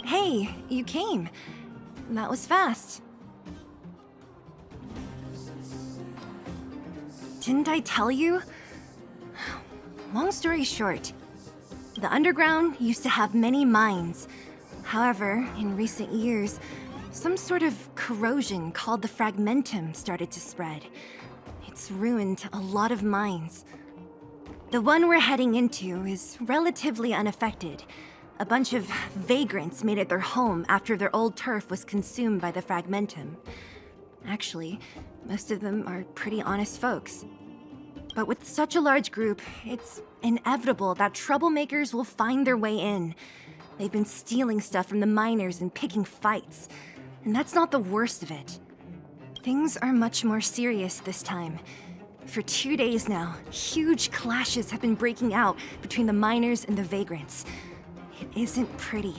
Hey, you came. That was fast. Didn't I tell you? Long story short, the underground used to have many mines. However, in recent years, some sort of corrosion called the fragmentum started to spread. It's ruined a lot of mines. The one we're heading into is relatively unaffected. A bunch of vagrants made it their home after their old turf was consumed by the fragmentum. Actually, most of them are pretty honest folks. But with such a large group, it's inevitable that troublemakers will find their way in. They've been stealing stuff from the miners and picking fights. And that's not the worst of it. Things are much more serious this time. For 2 days now, huge clashes have been breaking out between the miners and the vagrants. It isn't pretty.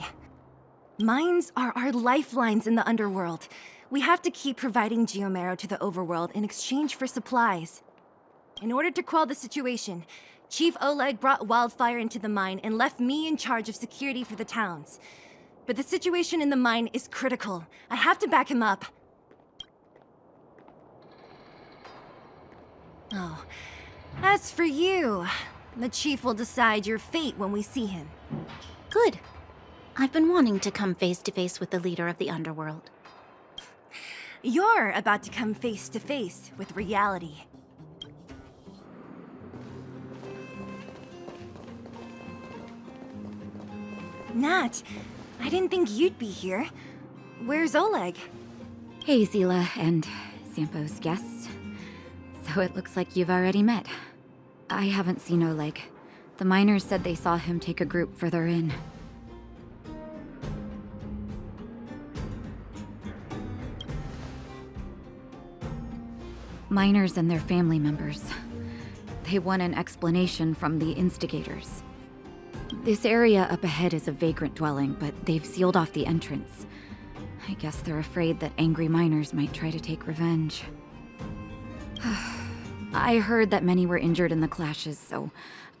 Mines are our lifelines in the underworld. We have to keep providing geomarrow to the overworld in exchange for supplies. In order to quell the situation, Chief Oleg brought wildfire into the mine and left me in charge of security for the towns. But the situation in the mine is critical. I have to back him up. Oh, as for you, the Chief will decide your fate when we see him. Good. I've been wanting to come face to face with the leader of the underworld. You're about to come face to face with reality. Nat, I didn't think you'd be here. Where's Oleg? Hey, Zila and Sampo's guests. So it looks like you've already met. I haven't seen Oleg. The miners said they saw him take a group further in. Miners and their family members. They want an explanation from the instigators. This area up ahead is a vagrant dwelling, but they've sealed off the entrance. I guess they're afraid that angry miners might try to take revenge. I heard that many were injured in the clashes, so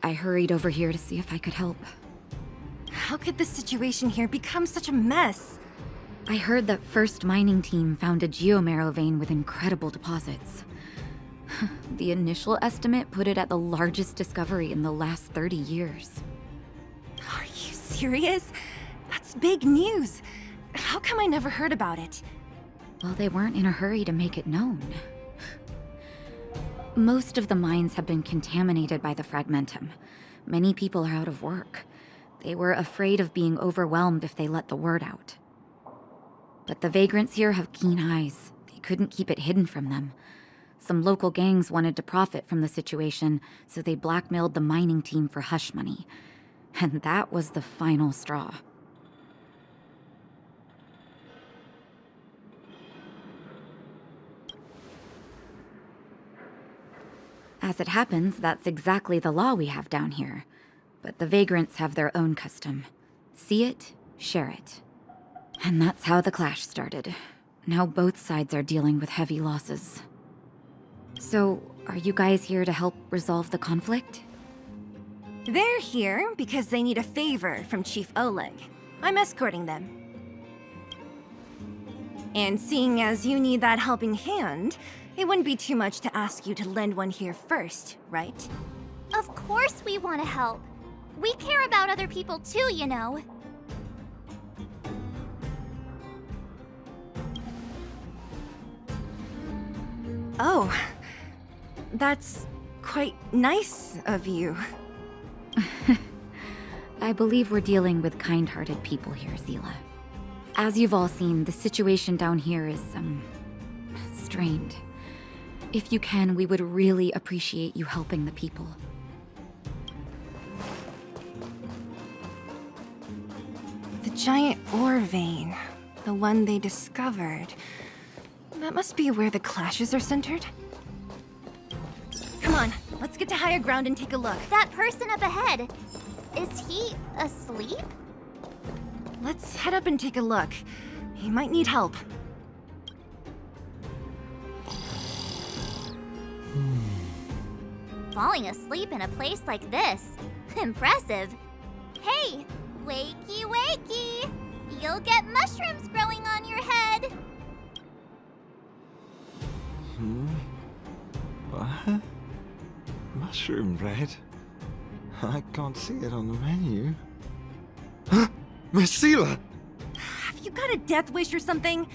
I hurried over here to see if I could help. How could the situation here become such a mess? I heard that First Mining Team found a geomarrow vein with incredible deposits. The initial estimate put it at the largest discovery in the last 30 years. Are you serious? That's big news. How come I never heard about it? Well, they weren't in a hurry to make it known. Most of the mines have been contaminated by the fragmentum. Many people are out of work. They were afraid of being overwhelmed if they let the word out. But the vagrants here have keen eyes. They couldn't keep it hidden from them. Some local gangs wanted to profit from the situation, so they blackmailed the mining team for hush money. And that was the final straw. As it happens, that's exactly the law we have down here. But the vagrants have their own custom. See it, share it. And that's how the clash started. Now both sides are dealing with heavy losses. So, are you guys here to help resolve the conflict? They're here because they need a favor from Chief Oleg. I'm escorting them. And seeing as you need that helping hand, it wouldn't be too much to ask you to lend one here first, right? Of course we want to help. We care about other people too, you know. Oh, that's quite nice of you. I believe we're dealing with kind-hearted people here, Zila. As you've all seen, the situation down here is, strained. If you can, we would really appreciate you helping the people. The giant ore vein, the one they discovered. That must be where the clashes are centered. Come on, let's get to higher ground and take a look. That person up ahead, is he asleep? Let's head up and take a look. He might need help. Falling asleep in a place like this. Impressive. Hey, wakey wakey! you'll get mushrooms growing on your head. What? Mushroom bread? I can't see it on the menu. Marcela! Have you got a death wish or something?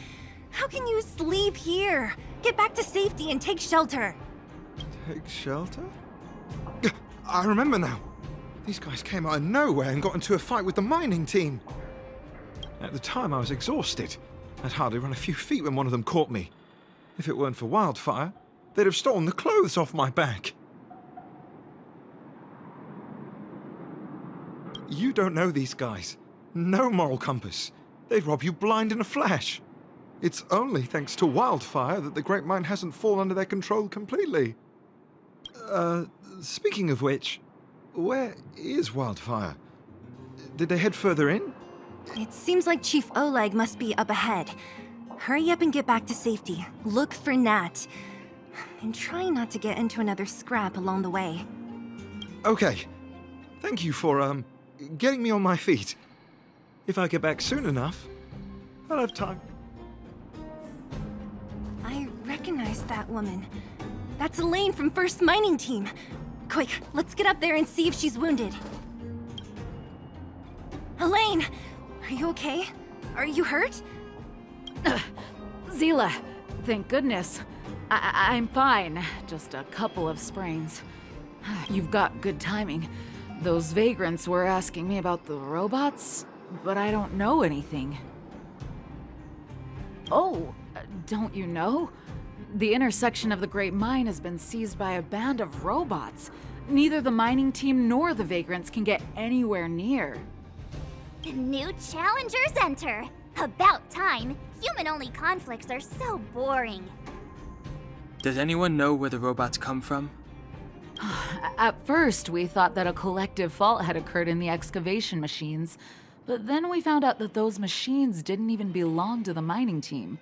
How can you sleep here? Get back to safety and take shelter. Take shelter? I remember now. These guys came out of nowhere and got into a fight with the mining team. At the time, I was exhausted. I'd hardly run a few feet when one of them caught me. If it weren't for wildfire, they'd have stolen the clothes off my back. You don't know these guys. No moral compass. They'd rob you blind in a flash. It's only thanks to wildfire that the Great Mine hasn't fallen under their control completely. Speaking of which, where is wildfire? Did they head further in? It seems like Chief Oleg must be up ahead. Hurry up and get back to safety. Look for Nat. And try not to get into another scrap along the way. Okay. Thank you for, getting me on my feet. If I get back soon enough, I'll have time. I recognize that woman. That's Elaine from First Mining Team. Quick, let's get up there and see if she's wounded. Elaine! Are you okay? Are you hurt? Zila, thank goodness. I'm fine. Just a couple of sprains. You've got good timing. Those vagrants were asking me about the robots, but I don't know anything. Oh, don't you know? The intersection of the Great Mine has been seized by a band of robots. Neither the mining team nor the vagrants can get anywhere near. New challengers enter. About time. Human-only conflicts are so boring. Does anyone know where the robots come from? At first, we thought that a collective fault had occurred in the excavation machines, but then we found out that those machines didn't even belong to the mining team.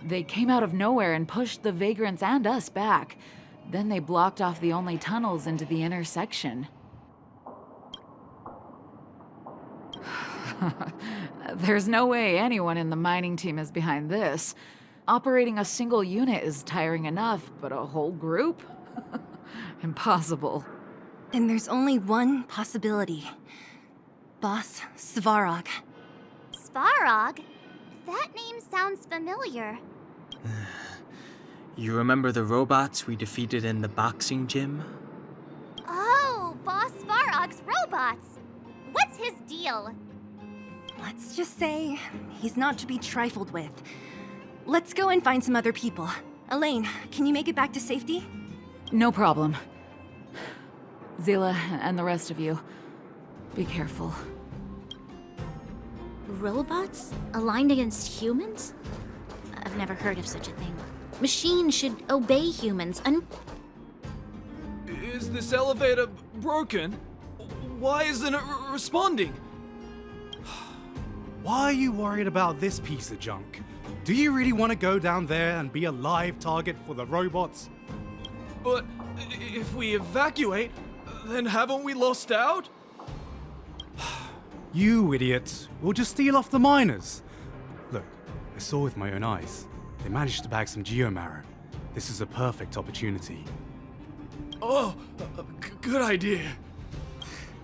They came out of nowhere and pushed the vagrants and us back. Then they blocked off the only tunnels into the intersection. There's no way anyone in the mining team is behind this. Operating a single unit is tiring enough, but a whole group? Impossible. Then there's only one possibility. Boss Svarog. Svarog? That name sounds familiar. You remember the robots we defeated in the boxing gym? Oh, Boss Svarog's robots! What's his deal? Let's just say he's not to be trifled with. Let's go and find some other people. Elaine, can you make it back to safety? No problem. Zila and the rest of you, be careful. Robots? Aligned against humans? I've never heard of such a thing. Machines should obey humans, Is this elevator broken? Why isn't it responding? Why are you worried about this piece of junk? Do you really want to go down there and be a live target for the robots? But if we evacuate, then haven't we lost out? You idiots! We'll just steal off the miners. Look, I saw with my own eyes. They managed to bag some geomarrow. This is a perfect opportunity. Oh, good idea.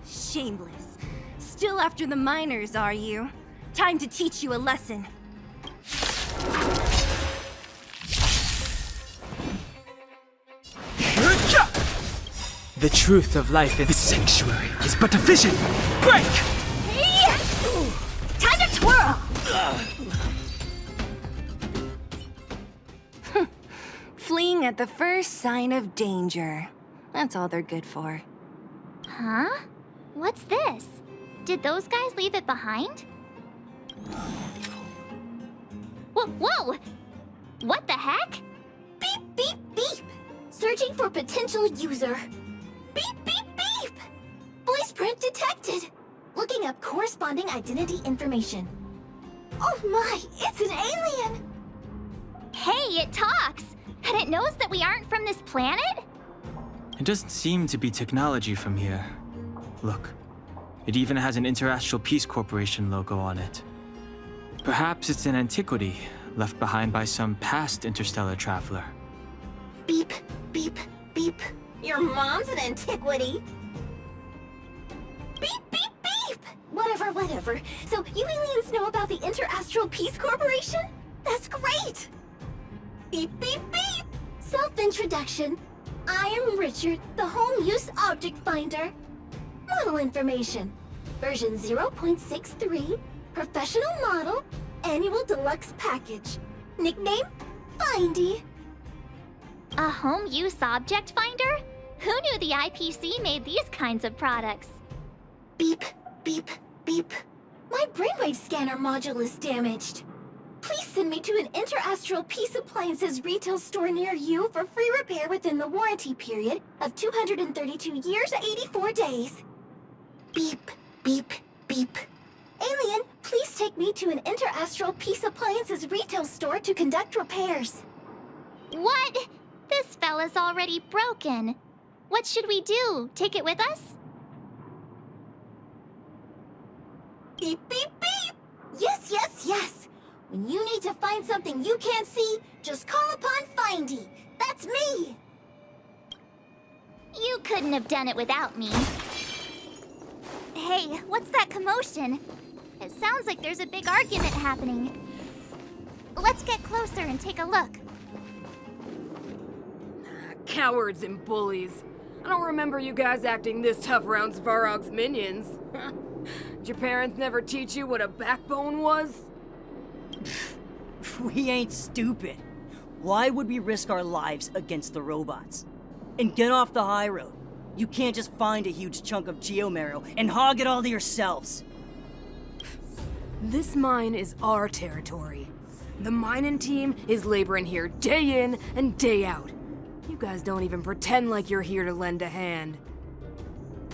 Shameless. Still after the miners, are you? Time to teach you a lesson. The truth of life in this sanctuary is but a vision. Break! Time to twirl! Fleeing at the first sign of danger. That's all they're good for. Huh? What's this? Did those guys leave it behind? Whoa! What the heck? Beep, beep, beep! Searching for potential user. Beep, beep, beep! Voice print detected. Looking up corresponding identity information. Oh my, it's an alien! Hey, it talks! And it knows that we aren't from this planet? It doesn't seem to be technology from here. Look, it even has an International Peace Corporation logo on it. Perhaps it's an antiquity left behind by some past interstellar traveler. Beep, beep, beep. Your mom's an antiquity. Beep, beep, beep! Whatever. So you aliens know about the Interastral Peace Corporation? That's great! Beep, beep, beep! Self-introduction. I am Richard, the Home Use Object Finder. Model information. Version 0.63. Professional model. Annual deluxe package. Nickname? Findy. A home use object finder? Who knew the IPC made these kinds of products? Beep, beep, beep. My brainwave scanner module is damaged. Please send me to an Interastral Peace Appliances retail store near you for free repair within the warranty period of 232 years, 84 days. Beep, beep, beep. Alien, please take me to an Interastral Peace Appliances retail store to conduct repairs. What? This fella's already broken. What should we do? Take it with us? Beep, beep, beep! Yes. When you need to find something you can't see, just call upon Findy. That's me! You couldn't have done it without me. Hey, what's that commotion? It sounds like there's a big argument happening. Let's get closer and take a look. Cowards and bullies. I don't remember you guys acting this tough around Svarog's minions. Did your parents never teach you what a backbone was? We ain't stupid. Why would we risk our lives against the robots? And get off the high road. You can't just find a huge chunk of geomarrow and hog it all to yourselves. This mine is our territory. The mining team is laboring here day in and day out. You guys don't even pretend like you're here to lend a hand.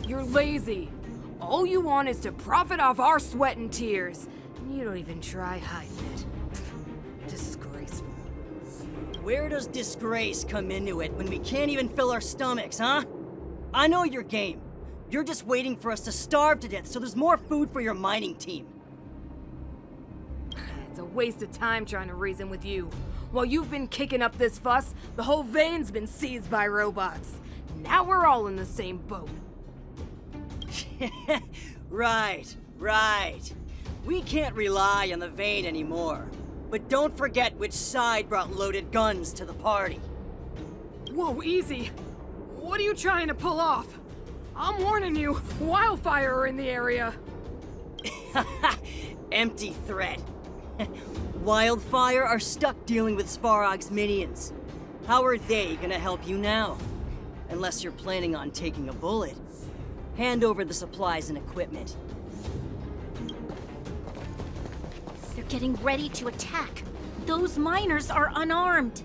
You're lazy. All you want is to profit off our sweat and tears. And you don't even try hiding it. Disgraceful. Where does disgrace come into it when we can't even fill our stomachs, huh? I know your game. You're just waiting for us to starve to death so there's more food for your mining team. It's a waste of time trying to reason with you. While you've been kicking up this fuss, the whole vein's been seized by robots. Now we're all in the same boat. Right. We can't rely on the vein anymore. But don't forget which side brought loaded guns to the party. Whoa, easy. What are you trying to pull off? I'm warning you, wildfire are in the area. Empty threat. Wildfire are stuck dealing with Svarog's minions. How are they gonna help you now? Unless you're planning on taking a bullet. Hand over the supplies and equipment. They're getting ready to attack. Those miners are unarmed.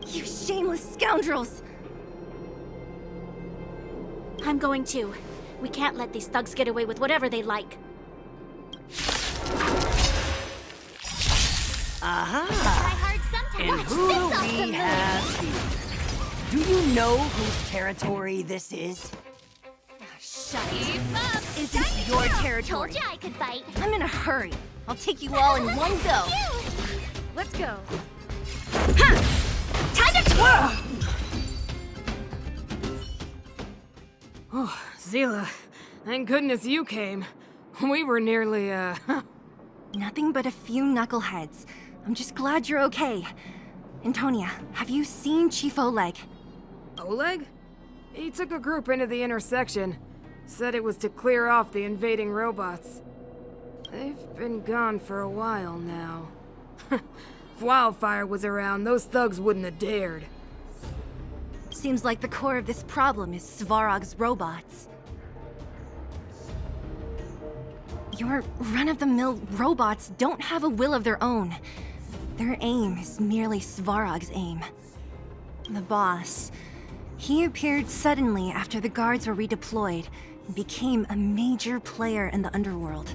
You shameless scoundrels! I'm going too. We can't let these thugs get away with whatever they like. Aha! Try hard sometimes. And who do we have here? Do you know whose territory this is? Shut Keep up. Is this your territory? Told you I could fight. I'm in a hurry. I'll take you all in one go. Let's go. Time to twirl! Oh, Zila, thank goodness you came. We were nearly, Nothing but a few knuckleheads. I'm just glad you're okay. Antonia, have you seen Chief Oleg? Oleg? He took a group into the intersection. Said it was to clear off the invading robots. They've been gone for a while now. If Wildfire was around, those thugs wouldn't have dared. Seems like the core of this problem is Svarog's robots. Your run-of-the-mill robots don't have a will of their own. Their aim is merely Svarog's aim. The boss, he appeared suddenly after the guards were redeployed and became a major player in the underworld.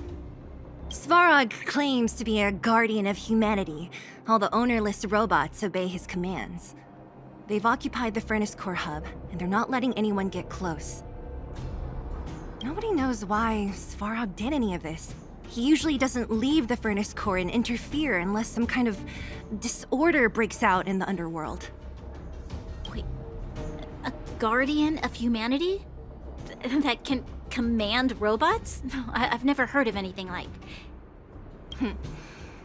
Svarog claims to be a guardian of humanity, while the ownerless robots obey his commands. They've occupied the Furnace Core hub, and they're not letting anyone get close. Nobody knows why Svarog did any of this, He usually doesn't leave the furnace core and interfere unless some kind of disorder breaks out in the underworld. Wait, a guardian of humanity? That can command robots? I've never heard of anything like.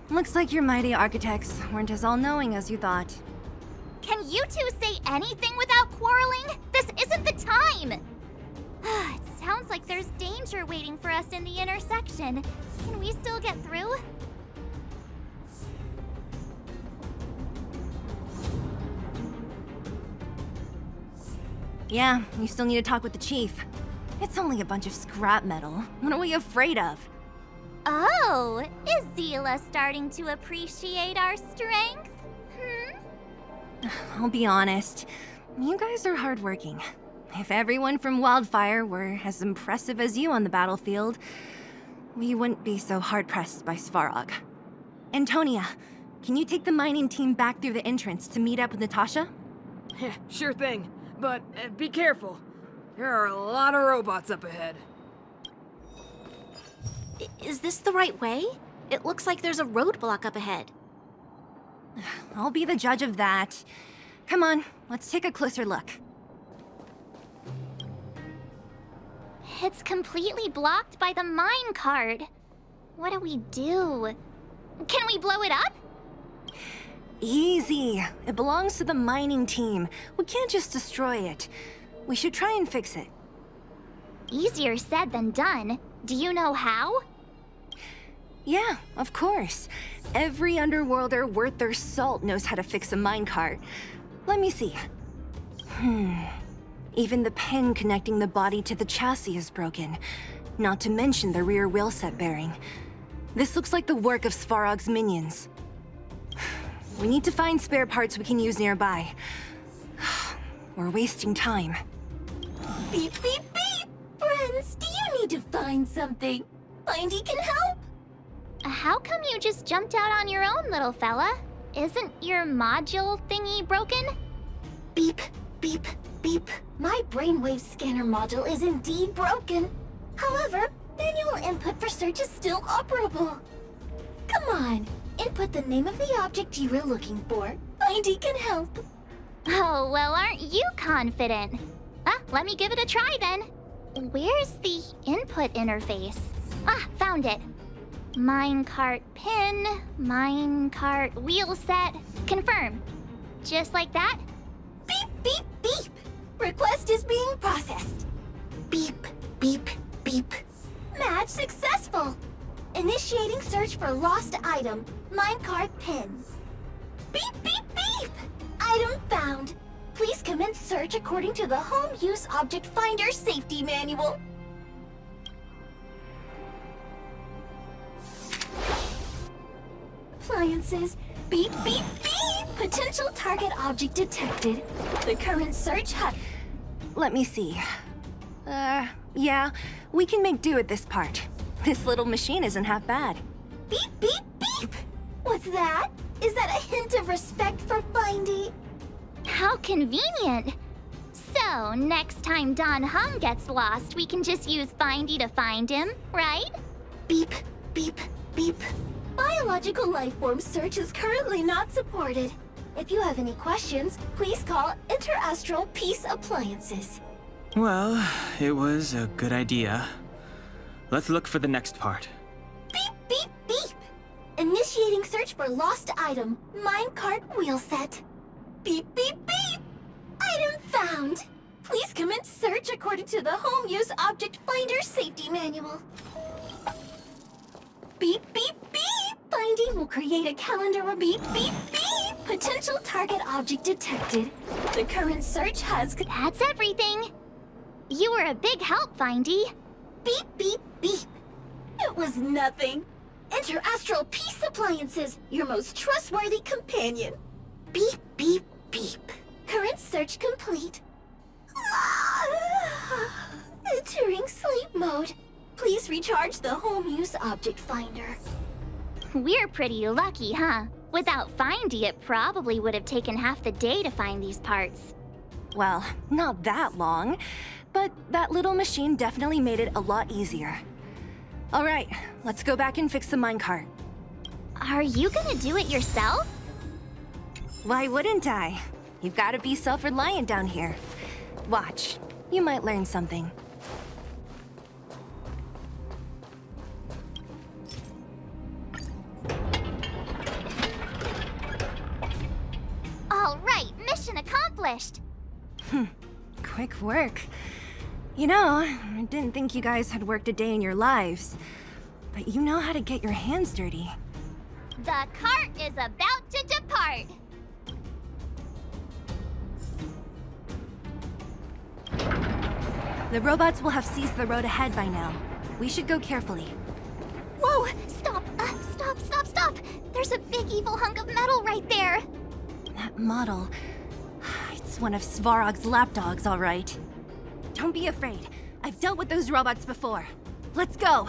Looks like your mighty architects weren't as all-knowing as you thought. Can you two say anything without quarreling? This isn't the time! It sounds like there's danger waiting for us in the intersection. Can we still get through? Yeah, you still need to talk with the chief. It's only a bunch of scrap metal. What are we afraid of? Oh, is Zila starting to appreciate our strength? I'll be honest, you guys are hardworking. If everyone from Wildfire were as impressive as you on the battlefield, we wouldn't be so hard-pressed by Svarog. Antonia, can you take the mining team back through the entrance to meet up with Natasha? Sure thing, but be careful. There are a lot of robots up ahead. Is this the right way? It looks like there's a roadblock up ahead. I'll be the judge of that. Come on, let's take a closer look. It's completely blocked by the mine cart. What do we do? Can we blow it up? Easy. It belongs to the mining team. We can't just destroy it. We should try and fix it. Easier said than done. Do you know how? Yeah, of course. Every underworlder worth their salt knows how to fix a minecart. Let me see. Even the pin connecting the body to the chassis is broken. Not to mention the rear wheel set bearing. This looks like the work of Svarog's minions. We need to find spare parts we can use nearby. We're wasting time. Beep, beep, beep! Friends, do you need to find something? Findy can help? How come you just jumped out on your own, little fella? Isn't your module thingy broken? Beep, beep, beep. My brainwave scanner module is indeed broken. However, manual input for search is still operable. Come on, input the name of the object you were looking for. Findy can help. Oh, well, aren't you confident? Let me give it a try then. Where's the input interface? Found it. Minecart pin, minecart wheel set, confirm. Just like that? Beep, beep, beep. Request is being processed. Beep, beep, beep. Match successful. Initiating search for lost item, minecart pin. Beep, beep, beep. Item found. Please commence search according to the Home Use Object Finder Safety Manual. Appliances. Beep, beep, beep! Potential target object detected. The current search hut. Let me see. Yeah, we can make do with this part. This little machine isn't half bad. Beep, beep, beep! What's that? Is that a hint of respect for Findy? How convenient. So, next time Don Hung gets lost, we can just use Findy to find him, right? Beep, beep, beep. Biological life form search is currently not supported. If you have any questions, please call Interastral Peace Appliances. Well, it was a good idea. Let's look for the next part. Beep, beep, beep! Initiating search for lost item, minecart wheel set. Beep, beep, beep! Item found! Please commence search according to the Home Use Object Finder Safety Manual. Beep, beep, beep! Finding will create a calendar of beep, beep, beep! Potential target object detected. The current search has... That's everything. You were a big help, Findy. Beep, beep, beep. It was nothing. Interastral Peace Appliances, your most trustworthy companion. Beep, beep, beep. Current search complete. Entering sleep mode. Please recharge the Home Use Object Finder. We're pretty lucky, huh? Without Findy, it probably would have taken half the day to find these parts. Well, not that long, but that little machine definitely made it a lot easier. All right, let's go back and fix the minecart. Are you gonna do it yourself? Why wouldn't I? You've got to be self-reliant down here. Watch, you might learn something. All right, mission accomplished. Quick work. You know, I didn't think you guys had worked a day in your lives, but you know how to get your hands dirty. The cart is about to depart. The robots will have seized the road ahead by now. We should go carefully. Whoa! Stop! Stop! There's a big evil hunk of metal right there. That model... It's one of Svarog's lapdogs, all right. Don't be afraid. I've dealt with those robots before. Let's go!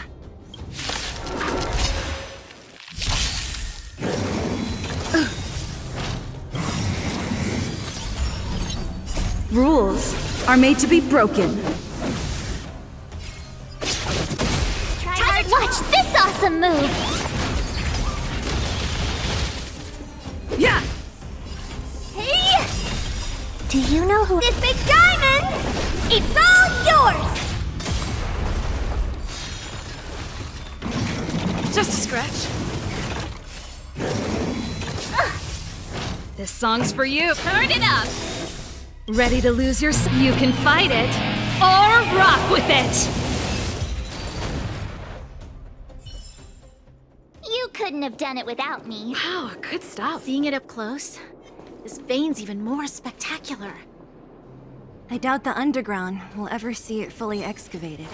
Rules are made to be broken. Try to watch this awesome move! Yeah! Hey! Do you know who this big diamond? It's all yours! Just a scratch. This song's for you. Turn it up! Ready to lose your... You can fight it, or rock with it! You couldn't have done it without me. Wow, good stuff. Seeing it up close, this vein's even more spectacular. I doubt the underground will ever see it fully excavated.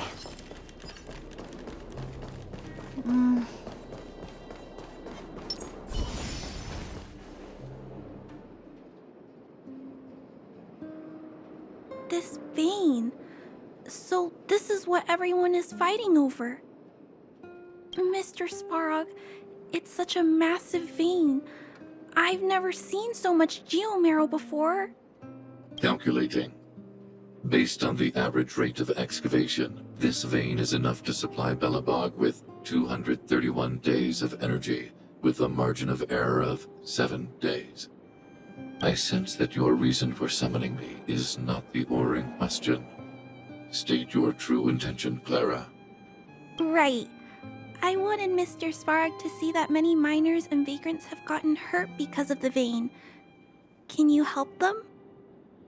This vein. So this is what everyone is fighting over. Mr. Svarog, it's such a massive vein. I've never seen so much geomarrow before. Calculating. Based on the average rate of excavation, this vein is enough to supply Belobog with 231 days of energy, with a margin of error of 7 days. I sense that your reason for summoning me is not the ore in question. State your true intention, Clara. Right. I wanted Mr. Svarog to see that many miners and vagrants have gotten hurt because of the vein. Can you help them?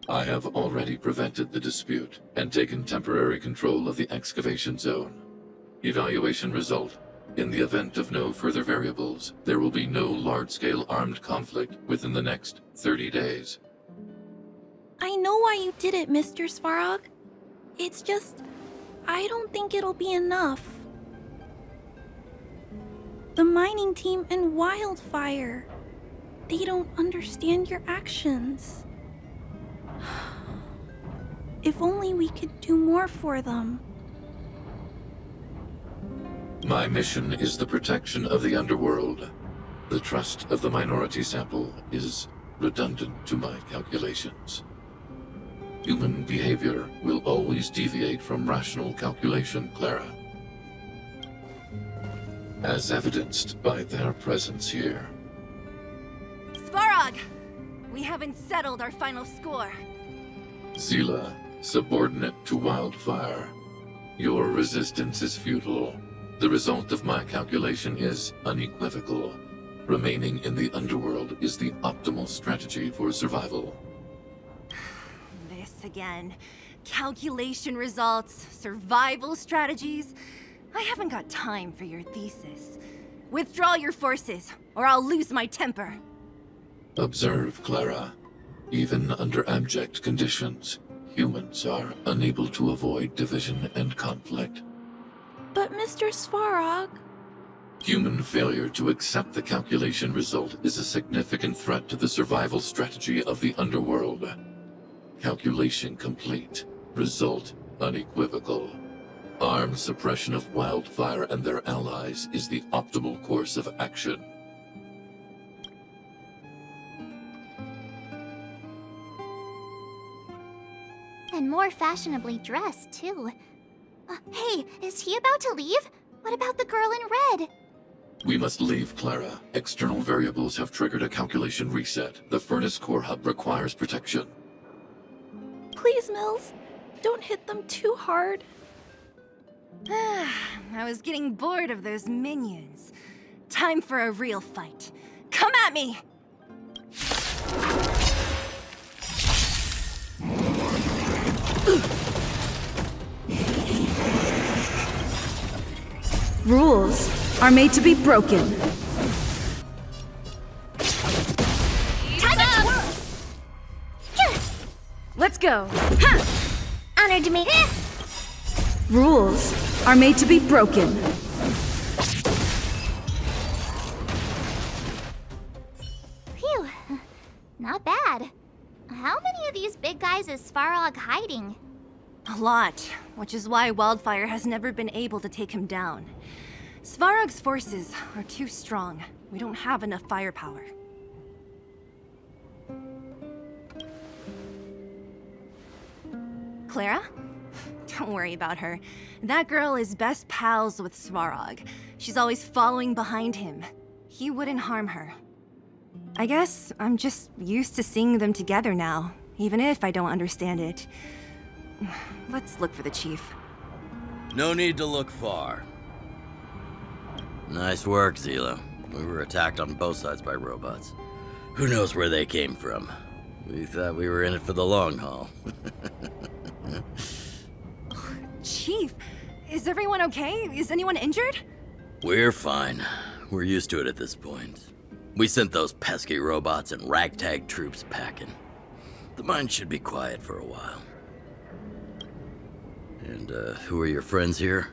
I have already prevented the dispute and taken temporary control of the excavation zone. Evaluation result. In the event of no further variables, there will be no large-scale armed conflict within the next 30 days. I know why you did it, Mr. Svarog. It's just, I don't think it'll be enough. The mining team and Wildfire. They don't understand your actions. If only we could do more for them. My mission is the protection of the underworld. The trust of the minority sample is redundant to my calculations. Human behavior will always deviate from rational calculation, Clara. As evidenced by their presence here. Svarog! We haven't settled our final score. Zila, subordinate to Wildfire. Your resistance is futile. The result of my calculation is unequivocal. Remaining in the underworld is the optimal strategy for survival. This again. Calculation results, survival strategies. I haven't got time for your thesis. Withdraw your forces, or I'll lose my temper. Observe, Clara. Even under abject conditions, humans are unable to avoid division and conflict. But Mr. Svarog... Human failure to accept the calculation result is a significant threat to the survival strategy of the underworld. Calculation complete. Result unequivocal. Armed suppression of Wildfire and their allies is the optimal course of action. And more fashionably dressed, too. Hey, is he about to leave? What about the girl in red? We must leave, Clara. External variables have triggered a calculation reset. The furnace core hub requires protection. Please, Mills, don't hit them too hard. I was getting bored of those minions. Time for a real fight. Come at me! Rules are made to be broken. Time to twirl! Let's go. Honored to meet you. Rules are made to be broken. Phew. Not bad. How many of these big guys is Svarog hiding? A lot, which is why Wildfire has never been able to take him down. Svarog's forces are too strong. We don't have enough firepower. Clara? Don't worry about her. That girl is best pals with Svarog. She's always following behind him. He wouldn't harm her. I guess I'm just used to seeing them together now, even if I don't understand it. Let's look for the chief. No need to look far. Nice work, Zila. We were attacked on both sides by robots. Who knows where they came from? We thought we were in it for the long haul. Chief, is everyone okay? Is anyone injured? We're fine. We're used to it at this point. We sent those pesky robots and ragtag troops packing. The mine should be quiet for a while. And, who are your friends here?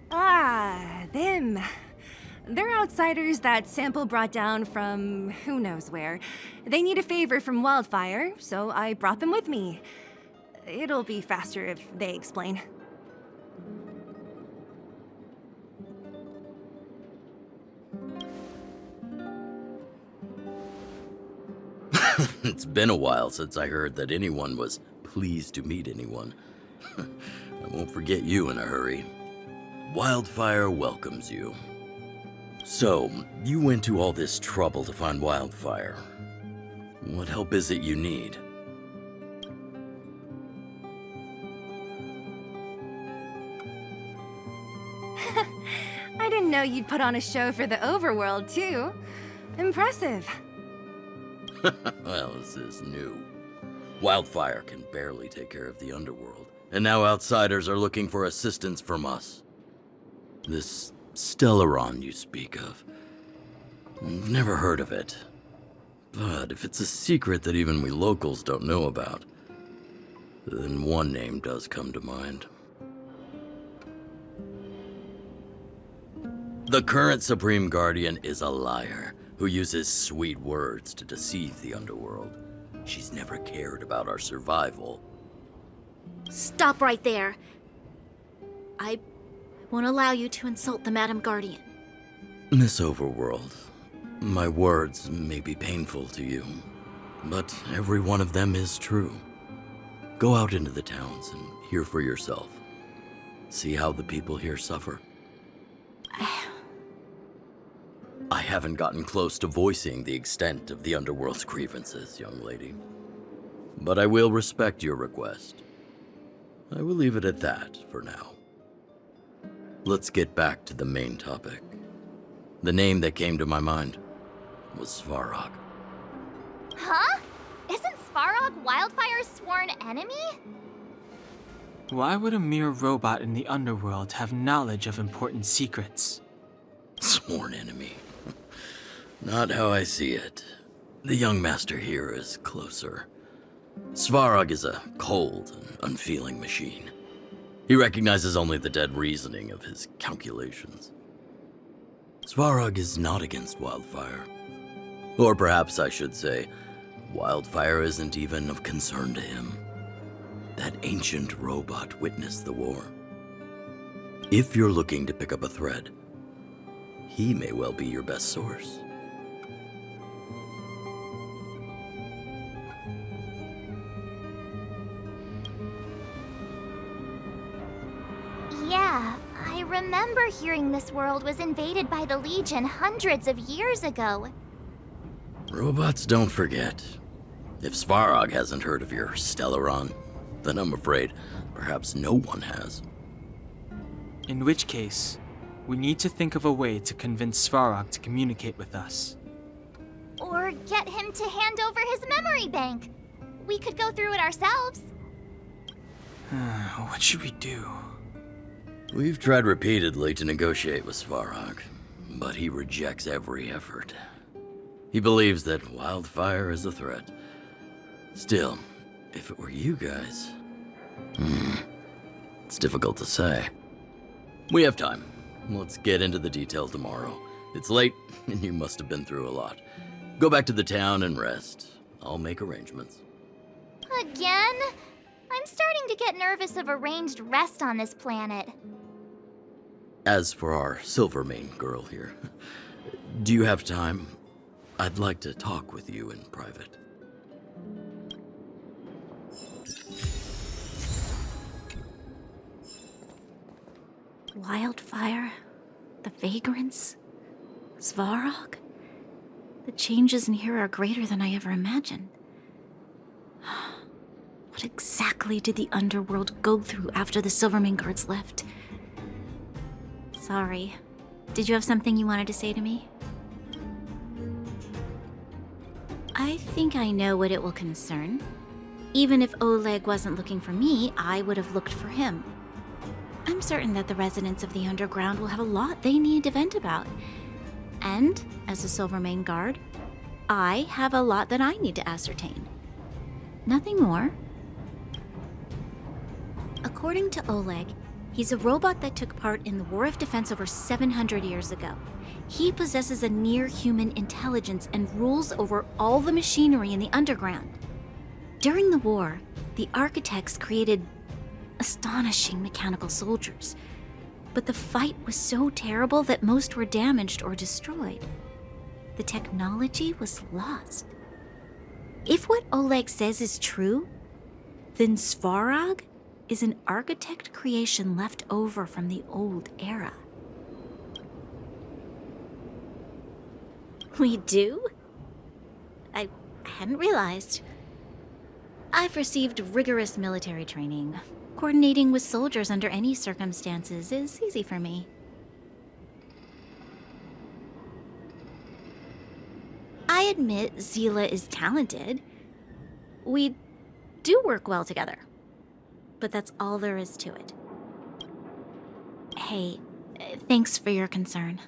Ah, them. They're outsiders that Sample brought down from who knows where. They need a favor from Wildfire, so I brought them with me. It'll be faster if they explain. It's been a while since I heard that anyone was pleased to meet anyone. I won't forget you in a hurry. Wildfire welcomes you. So, you went to all this trouble to find Wildfire. What help is it you need? I didn't know you'd put on a show for the overworld, too. Impressive. Well, this is new. Wildfire can barely take care of the underworld, and now outsiders are looking for assistance from us. This Stellaron you speak of, I've never heard of it. But if it's a secret that even we locals don't know about, then one name does come to mind. The current Supreme Guardian is a liar who uses sweet words to deceive the underworld. She's never cared about our survival. Stop right there. I won't allow you to insult the Madam Guardian. Miss Overworld, my words may be painful to you, but every one of them is true. Go out into the towns and hear for yourself. See how the people here suffer. I haven't gotten close to voicing the extent of the underworld's grievances, young lady. But I will respect your request. I will leave it at that for now. Let's get back to the main topic. The name that came to my mind was Svarog. Huh? Isn't Svarog Wildfire's sworn enemy? Why would a mere robot in the underworld have knowledge of important secrets? Sworn enemy. Not how I see it. The young master here is closer. Svarog is a cold and unfeeling machine. He recognizes only the dead reasoning of his calculations. Svarog is not against Wildfire. Or perhaps I should say, Wildfire isn't even of concern to him. That ancient robot witnessed the war. If you're looking to pick up a thread, he may well be your best source. Yeah, I remember hearing this world was invaded by the Legion hundreds of years ago. Robots don't forget. If Svarog hasn't heard of your Stellaron, then I'm afraid perhaps no one has. In which case, we need to think of a way to convince Svarog to communicate with us. Or get him to hand over his memory bank. We could go through it ourselves. What should we do? We've tried repeatedly to negotiate with Svarog, but he rejects every effort. He believes that wildfire is a threat. Still, if it were you guys... it's difficult to say. We have time. Let's get into the details tomorrow. It's late, and you must have been through a lot. Go back to the town and rest. I'll make arrangements. Again? I'm starting to get nervous of arranged rest on this planet. As for our Silvermane girl here, do you have time? I'd like to talk with you in private. Wildfire, the vagrants, Svarog. The changes in here are greater than I ever imagined. What exactly did the underworld go through after the Silvermane guards left? Sorry. Did you have something you wanted to say to me? I think I know what it will concern. Even if Oleg wasn't looking for me, I would have looked for him. I'm certain that the residents of the underground will have a lot they need to vent about. And, as a Silvermane guard, I have a lot that I need to ascertain. Nothing more. According to Oleg, he's a robot that took part in the War of Defense over 700 years ago. He possesses a near-human intelligence and rules over all the machinery in the underground. During the war, the architects created astonishing mechanical soldiers. But the fight was so terrible that most were damaged or destroyed. The technology was lost. If what Oleg says is true, then Svarog is an architect creation left over from the old era. We do? I hadn't realized. I've received rigorous military training. Coordinating with soldiers under any circumstances is easy for me. I admit Zila is talented. We do work well together. But that's all there is to it. Hey, thanks for your concern.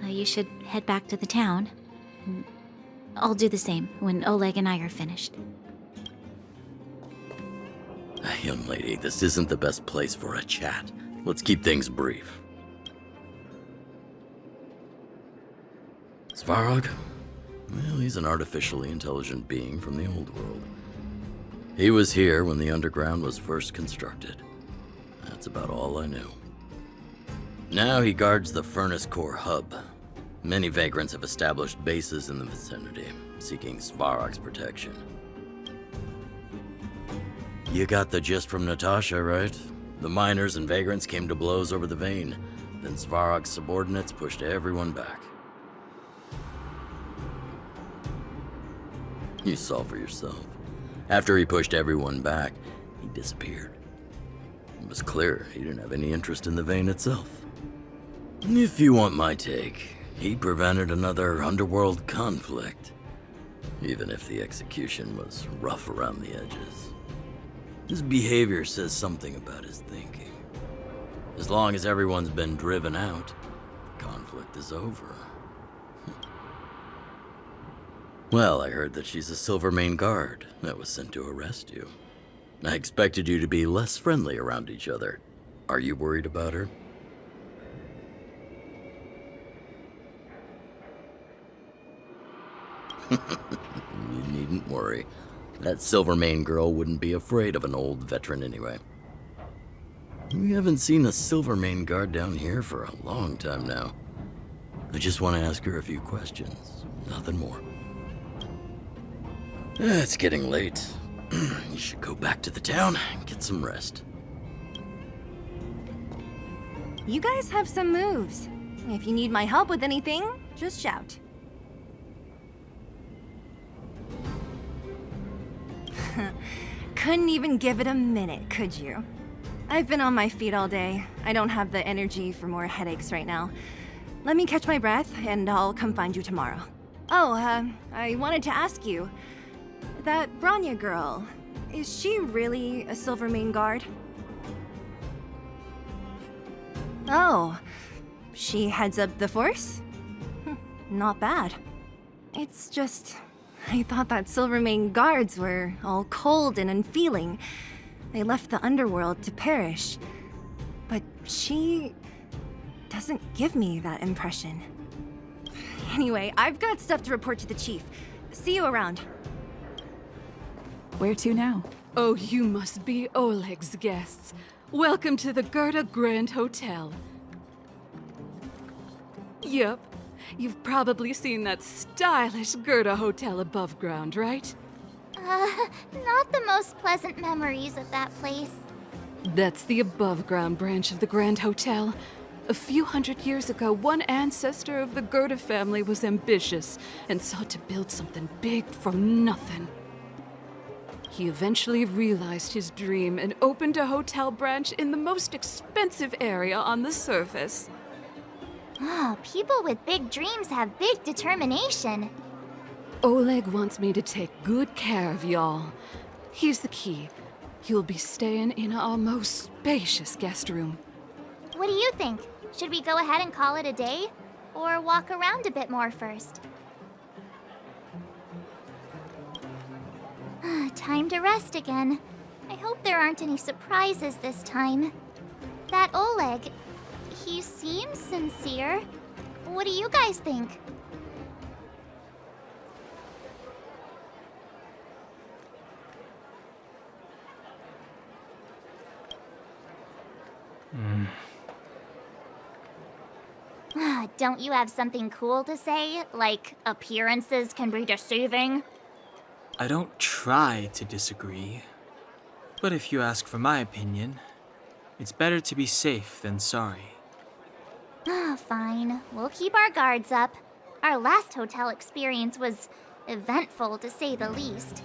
You should head back to the town. I'll do the same when Oleg and I are finished. Young lady, this isn't the best place for a chat. Let's keep things brief. Svarog? Well, he's an artificially intelligent being from the old world. He was here when the underground was first constructed. That's about all I knew. Now he guards the Furnace Core hub. Many vagrants have established bases in the vicinity, seeking Svarog's protection. You got the gist from Natasha, right? The miners and vagrants came to blows over the vein. Then Svarog's subordinates pushed everyone back. You saw for yourself. After he pushed everyone back, he disappeared. It was clear he didn't have any interest in the vein itself. If you want my take, he prevented another underworld conflict, even if the execution was rough around the edges. His behavior says something about his thinking. As long as everyone's been driven out, the conflict is over. Well, I heard that she's a Silvermane guard that was sent to arrest you. I expected you to be less friendly around each other. Are you worried about her? You needn't worry. That Silvermane girl wouldn't be afraid of an old veteran anyway. We haven't seen a Silvermane guard down here for a long time now. I just want to ask her a few questions. Nothing more. It's getting late. You should go back to the town and get some rest. You guys have some moves. If you need my help with anything, just shout. Couldn't even give it a minute, could you? I've been on my feet all day. I don't have the energy for more headaches right now. Let me catch my breath, and I'll come find you tomorrow. Oh, I wanted to ask you. That Bronya girl, is she really a Silvermane guard? Oh, she heads up the force? Not bad. It's just, I thought that Silvermane guards were all cold and unfeeling. They left the underworld to perish. But she doesn't give me that impression. Anyway, I've got stuff to report to the chief. See you around. Where to now? Oh, you must be Oleg's guests. Welcome to the Gerda Grand Hotel. Yep, you've probably seen that stylish Gerda Hotel above ground, right? Not the most pleasant memories of that place. That's the above-ground branch of the Grand Hotel. A few hundred years ago, one ancestor of the Gerda family was ambitious and sought to build something big from nothing. He eventually realized his dream and opened a hotel branch in the most expensive area on the surface. Oh, people with big dreams have big determination. Oleg wants me to take good care of y'all. Here's the key. You'll be staying in our most spacious guest room. What do you think? Should we go ahead and call it a day? Or walk around a bit more first? Time to rest again. I hope there aren't any surprises this time. That Oleg, he seems sincere. What do you guys think? Don't you have something cool to say? Like, appearances can be deceiving? I don't try to disagree. But if you ask for my opinion, it's better to be safe than sorry. Fine. We'll keep our guards up. Our last hotel experience was eventful, to say the least.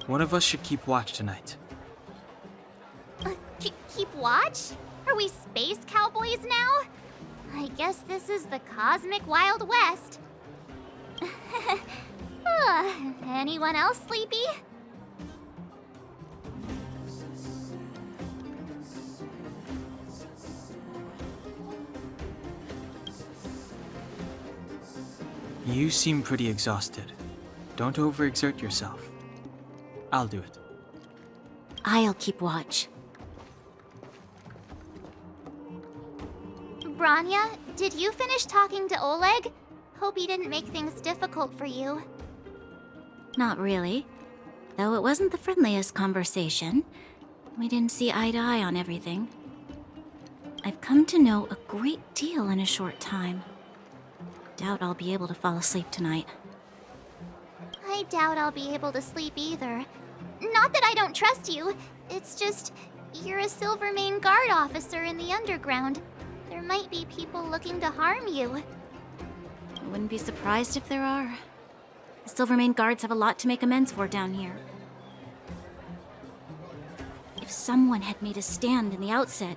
One of us should keep watch tonight. Keep watch? Are we space cowboys now? I guess this is the cosmic Wild West. Anyone else sleepy? You seem pretty exhausted. Don't overexert yourself. I'll do it. I'll keep watch. Bronya, did you finish talking to Oleg? Hope he didn't make things difficult for you. Not really. Though it wasn't the friendliest conversation. We didn't see eye to eye on everything. I've come to know a great deal in a short time. Doubt I'll be able to fall asleep tonight. I doubt I'll be able to sleep either. Not that I don't trust you. It's just, you're a Silvermane guard officer in the underground. There might be people looking to harm you. I wouldn't be surprised if there are. The Silvermane guards have a lot to make amends for down here. If someone had made a stand in the outset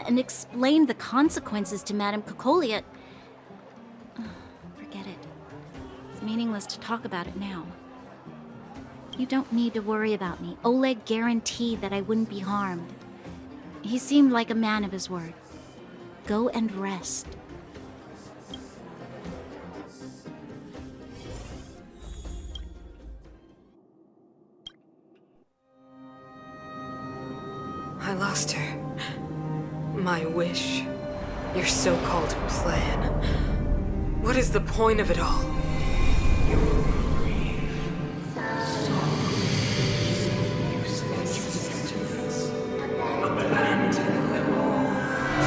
and explained the consequences to Madame Kokolia, forget it. It's meaningless to talk about it now. You don't need to worry about me. Oleg guaranteed that I wouldn't be harmed. He seemed like a man of his word. Go and rest. I lost her. My wish. Your so-called plan. What is the point of it all?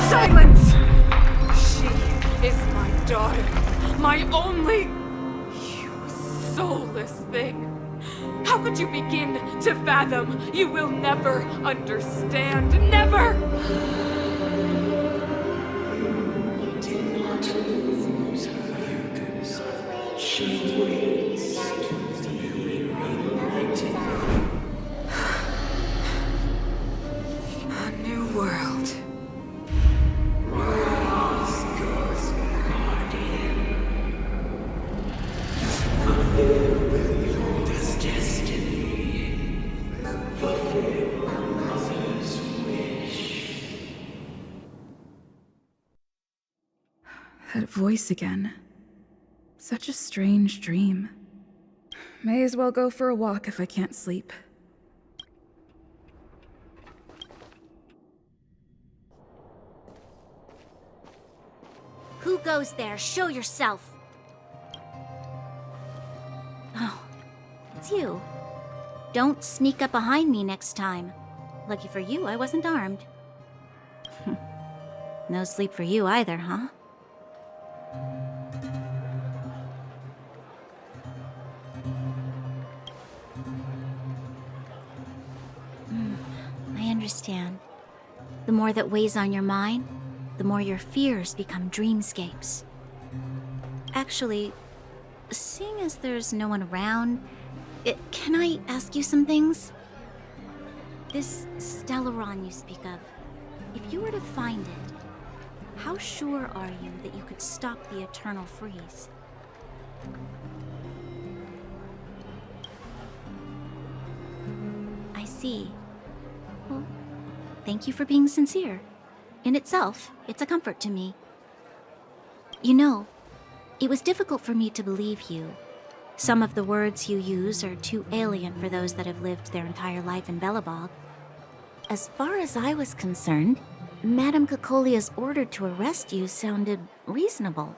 Silence! She is my daughter. My only... You soulless thing. How could you begin to fathom? You will never understand. Never! A new world. That voice again. Such a strange dream. May as well go for a walk if I can't sleep. Who goes there? Show yourself! Oh, it's you. Don't sneak up behind me next time. Lucky for you, I wasn't armed. No sleep for you either, huh? I understand. The more that weighs on your mind, the more your fears become dreamscapes. Actually, seeing as there's no one around, can I ask you some things? This Stellaron you speak of, if you were to find it, how sure are you that you could stop the eternal freeze? I see. Well, thank you for being sincere. In itself, it's a comfort to me. You know, it was difficult for me to believe you. Some of the words you use are too alien for those that have lived their entire life in Belobog. As far as I was concerned, Madame Cocolia's order to arrest you sounded reasonable.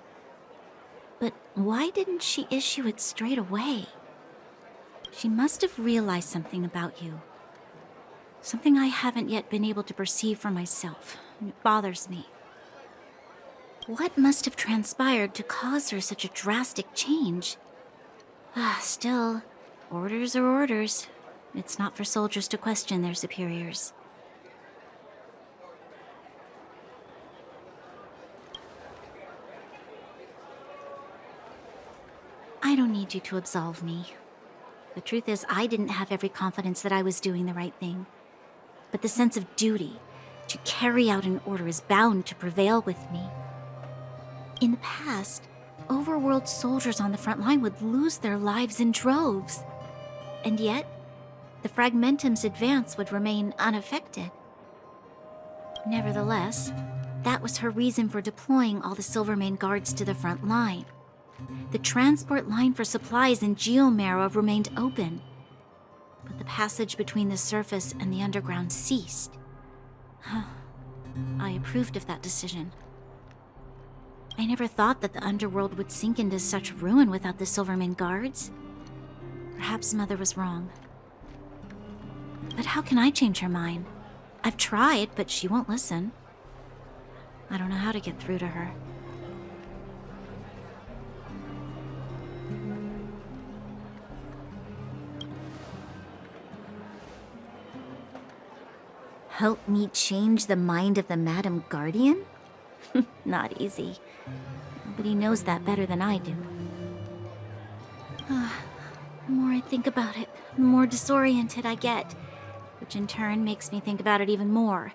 But why didn't she issue it straight away? She must have realized something about you. Something I haven't yet been able to perceive for myself. It bothers me. What must have transpired to cause her such a drastic change? Still, orders are orders. It's not for soldiers to question their superiors. I don't need you to absolve me. The truth is, I didn't have every confidence that I was doing the right thing. But the sense of duty to carry out an order is bound to prevail with me. In the past, overworld soldiers on the front line would lose their lives in droves. And yet, the Fragmentum's advance would remain unaffected. Nevertheless, that was her reason for deploying all the Silvermane guards to the front line. The transport line for supplies in Geomera remained open, but the passage between the surface and the underground ceased. I approved of that decision. I never thought that the underworld would sink into such ruin without the Silvermane guards. Perhaps Mother was wrong. But how can I change her mind? I've tried, but she won't listen. I don't know how to get through to her. Help me change the mind of the Madam Guardian? Not easy. Nobody knows that better than I do. The more I think about it, the more disoriented I get, which in turn makes me think about it even more.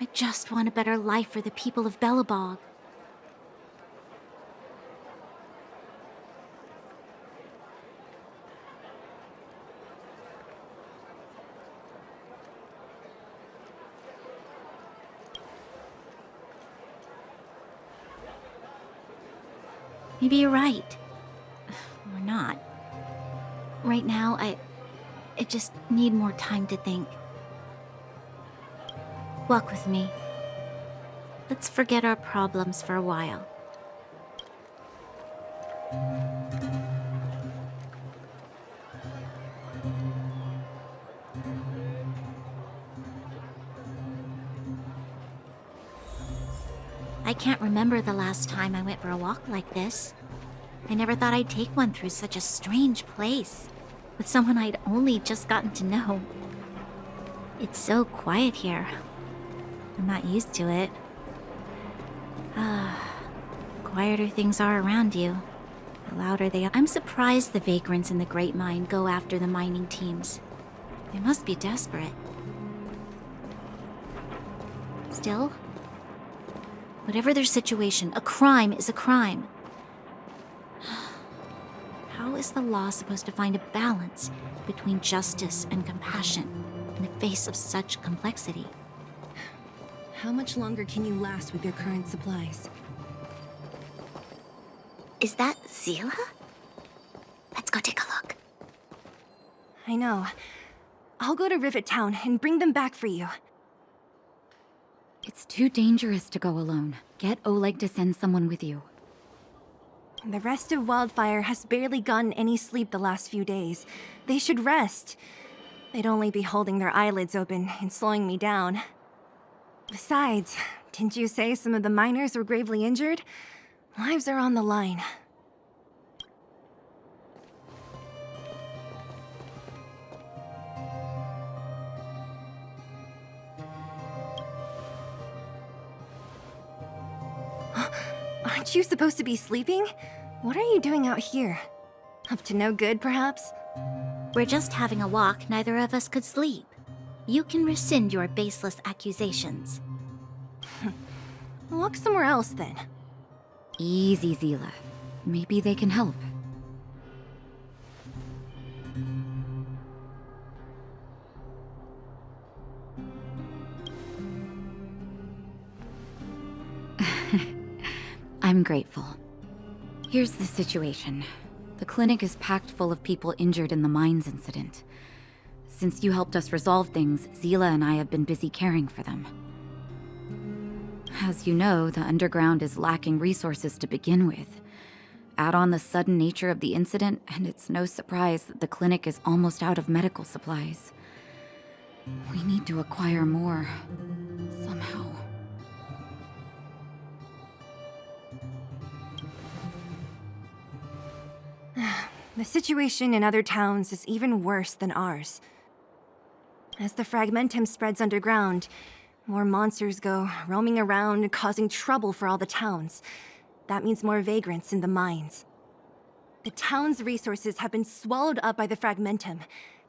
I just want a better life for the people of Belobog. Maybe you're right. Or not. Right now, I just need more time to think. Walk with me. Let's forget our problems for a while. I can't remember the last time I went for a walk like this. I never thought I'd take one through such a strange place, with someone I'd only just gotten to know. It's so quiet here. I'm not used to it. Quieter things are around you, The louder they are. I'm surprised the vagrants in the Great Mine go after the mining teams. They must be desperate. Still, whatever their situation, a crime is a crime. How is the law supposed to find a balance between justice and compassion in the face of such complexity? How much longer can you last with your current supplies? Is that Zila? Let's go take a look. I know. I'll go to Rivet Town and bring them back for you. It's too dangerous to go alone. Get Oleg to send someone with you. The rest of Wildfire has barely gotten any sleep the last few days. They should rest. They'd only be holding their eyelids open and slowing me down. Besides, didn't you say some of the miners were gravely injured? Lives are on the line. Aren't you supposed to be sleeping? What are you doing out here? Up to no good, perhaps? We're just having a walk. Neither of us could sleep. You can rescind your baseless accusations. Walk somewhere else, then. Easy, Zila. Maybe they can help. I'm grateful. Here's the situation. The clinic is packed full of people injured in the mines incident. Since you helped us resolve things, Zila and I have been busy caring for them. As you know, the underground is lacking resources to begin with. Add on the sudden nature of the incident, and it's no surprise that the clinic is almost out of medical supplies. We need to acquire more, somehow. The situation in other towns is even worse than ours. As the fragmentum spreads underground, more monsters go roaming around, causing trouble for all the towns. That means more vagrants in the mines. The town's resources have been swallowed up by the fragmentum.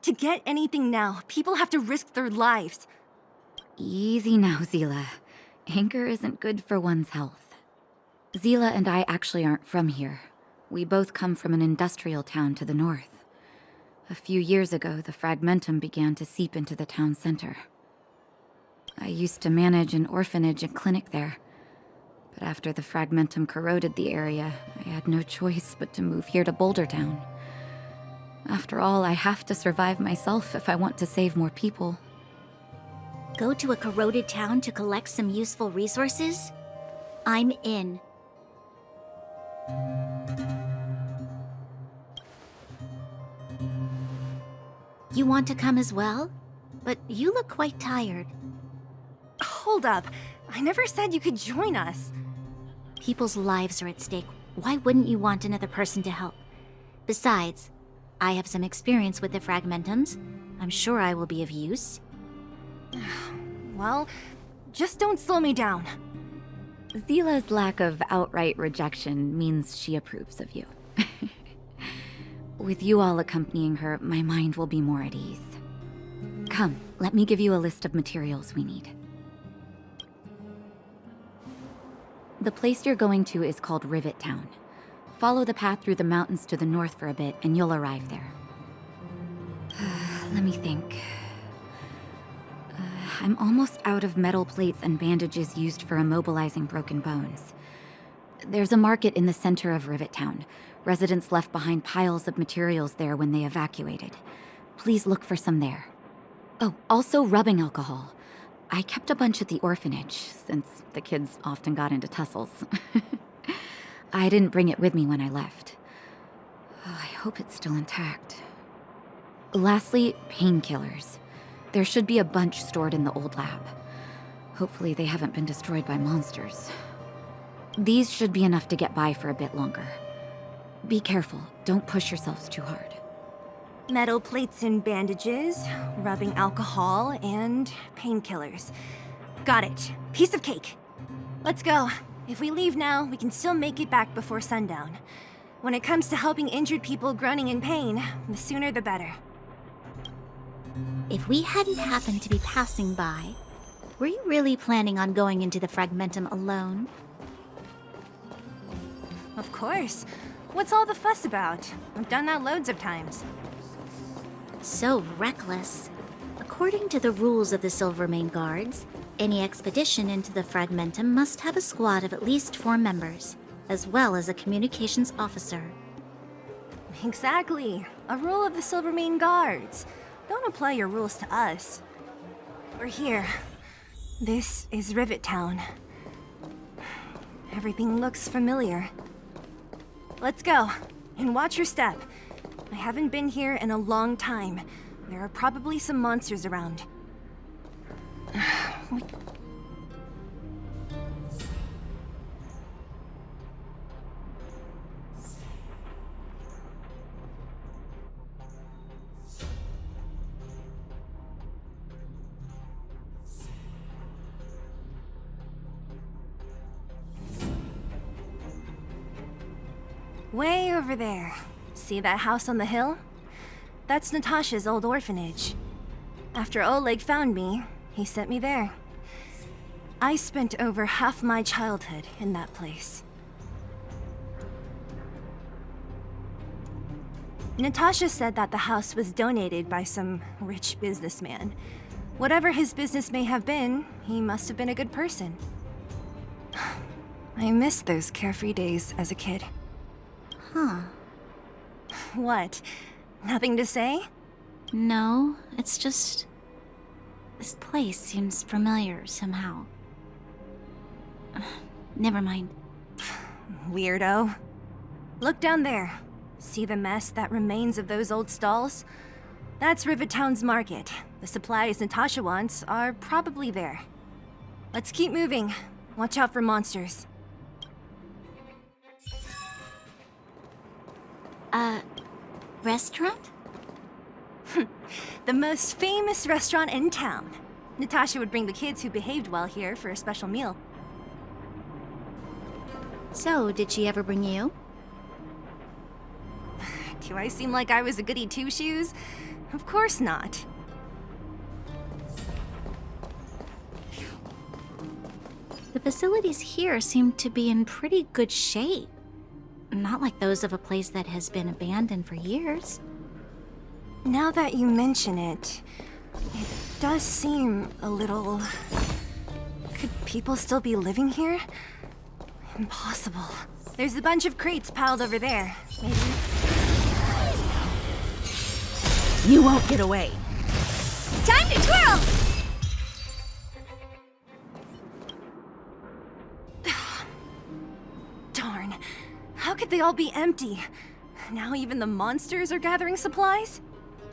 To get anything now, people have to risk their lives. Easy now, Zila. Anger isn't good for one's health. Zila and I actually aren't from here. We both come from an industrial town to the north. A few years ago, the fragmentum began to seep into the town center. I used to manage an orphanage and clinic there. But after the fragmentum corroded the area, I had no choice but to move here to Boulder Town. After all, I have to survive myself if I want to save more people. Go to a corroded town to collect some useful resources? I'm in. You want to come as well? But you look quite tired. Hold up. I never said you could join us. People's lives are at stake. Why wouldn't you want another person to help? Besides, I have some experience with the fragmentums. I'm sure I will be of use. Well, just don't slow me down. Zila's lack of outright rejection means she approves of you. With you all accompanying her, my mind will be more at ease. Come, let me give you a list of materials we need. The place you're going to is called Rivet Town. Follow the path through the mountains to the north for a bit, and you'll arrive there. Let me think. I'm almost out of metal plates and bandages used for immobilizing broken bones. There's a market in the center of Rivet Town. Residents left behind piles of materials there when they evacuated. Please look for some there. Oh, also rubbing alcohol. I kept a bunch at the orphanage, since the kids often got into tussles. I didn't bring it with me when I left. I hope it's still intact. Lastly, painkillers. There should be a bunch stored in the old lab. Hopefully they haven't been destroyed by monsters. These should be enough to get by for a bit longer. Be careful, don't push yourselves too hard. Metal plates and bandages, rubbing alcohol, and painkillers. Got it. Piece of cake. Let's go. If we leave now, we can still make it back before sundown. When it comes to helping injured people groaning in pain, the sooner the better. If we hadn't happened to be passing by, were you really planning on going into the Fragmentum alone? Of course. What's all the fuss about? I've done that loads of times. So reckless. According to the rules of the Silvermane Guards, any expedition into the Fragmentum must have a squad of at least 4 members, as well as a communications officer. Exactly. A rule of the Silvermane Guards. Don't apply your rules to us. We're here. This is Rivet Town. Everything looks familiar. Let's go, and watch your step. I haven't been here in a long time. There are probably some monsters around. Way over there. See that house on the hill? That's Natasha's old orphanage. After Oleg found me, he sent me there. I spent over half my childhood in that place. Natasha said that the house was donated by some rich businessman. Whatever his business may have been, he must have been a good person. I miss those carefree days as a kid. Huh. What? Nothing to say? No, it's just... this place seems familiar somehow. Never mind. Weirdo. Look down there. See the mess that remains of those old stalls? That's Rivet Town's market. The supplies Natasha wants are probably there. Let's keep moving. Watch out for monsters. Restaurant? The most famous restaurant in town. Natasha would bring the kids who behaved well here for a special meal. So, did she ever bring you? Do I seem like I was a goody two-shoes? Of course not. The facilities here seem to be in pretty good shape. Not like those of a place that has been abandoned for years. Now that you mention it, it does seem a little... Could people still be living here? Impossible. There's a bunch of crates piled over there. Maybe... You won't get away. Time to twirl! Darn. How could they all be empty? Now even the monsters are gathering supplies?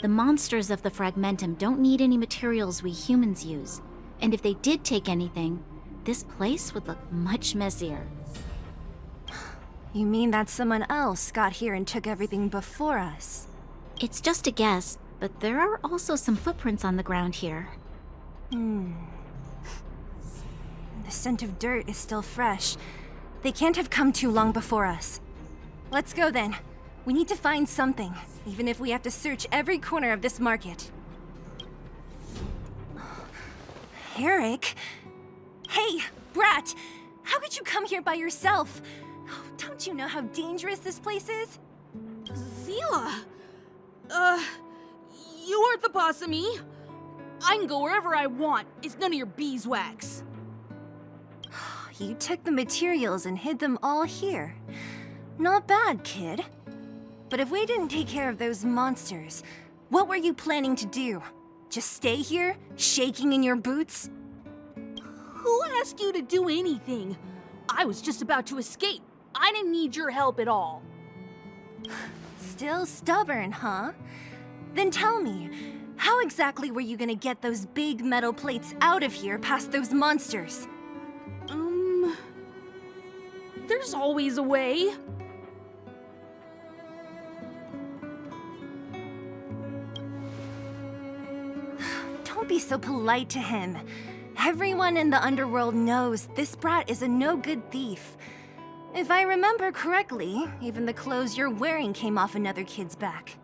The monsters of the Fragmentum don't need any materials we humans use. And if they did take anything, this place would look much messier. You mean that someone else got here and took everything before us? It's just a guess, but there are also some footprints on the ground here. The scent of dirt is still fresh. They can't have come too long before us. Let's go then. We need to find something, even if we have to search every corner of this market. Eric? Hey, brat! How could you come here by yourself? Oh, don't you know how dangerous this place is? Zila! You aren't the boss of me. I can go wherever I want. It's none of your beeswax. You took the materials and hid them all here. Not bad, kid. But if we didn't take care of those monsters, what were you planning to do? Just stay here, shaking in your boots? Who asked you to do anything? I was just about to escape. I didn't need your help at all. Still stubborn, huh? Then tell me, how exactly were you gonna get those big metal plates out of here past those monsters? There's always a way. Don't be so polite to him. Everyone in the underworld knows this brat is a no-good thief. If I remember correctly, even the clothes you're wearing came off another kid's back.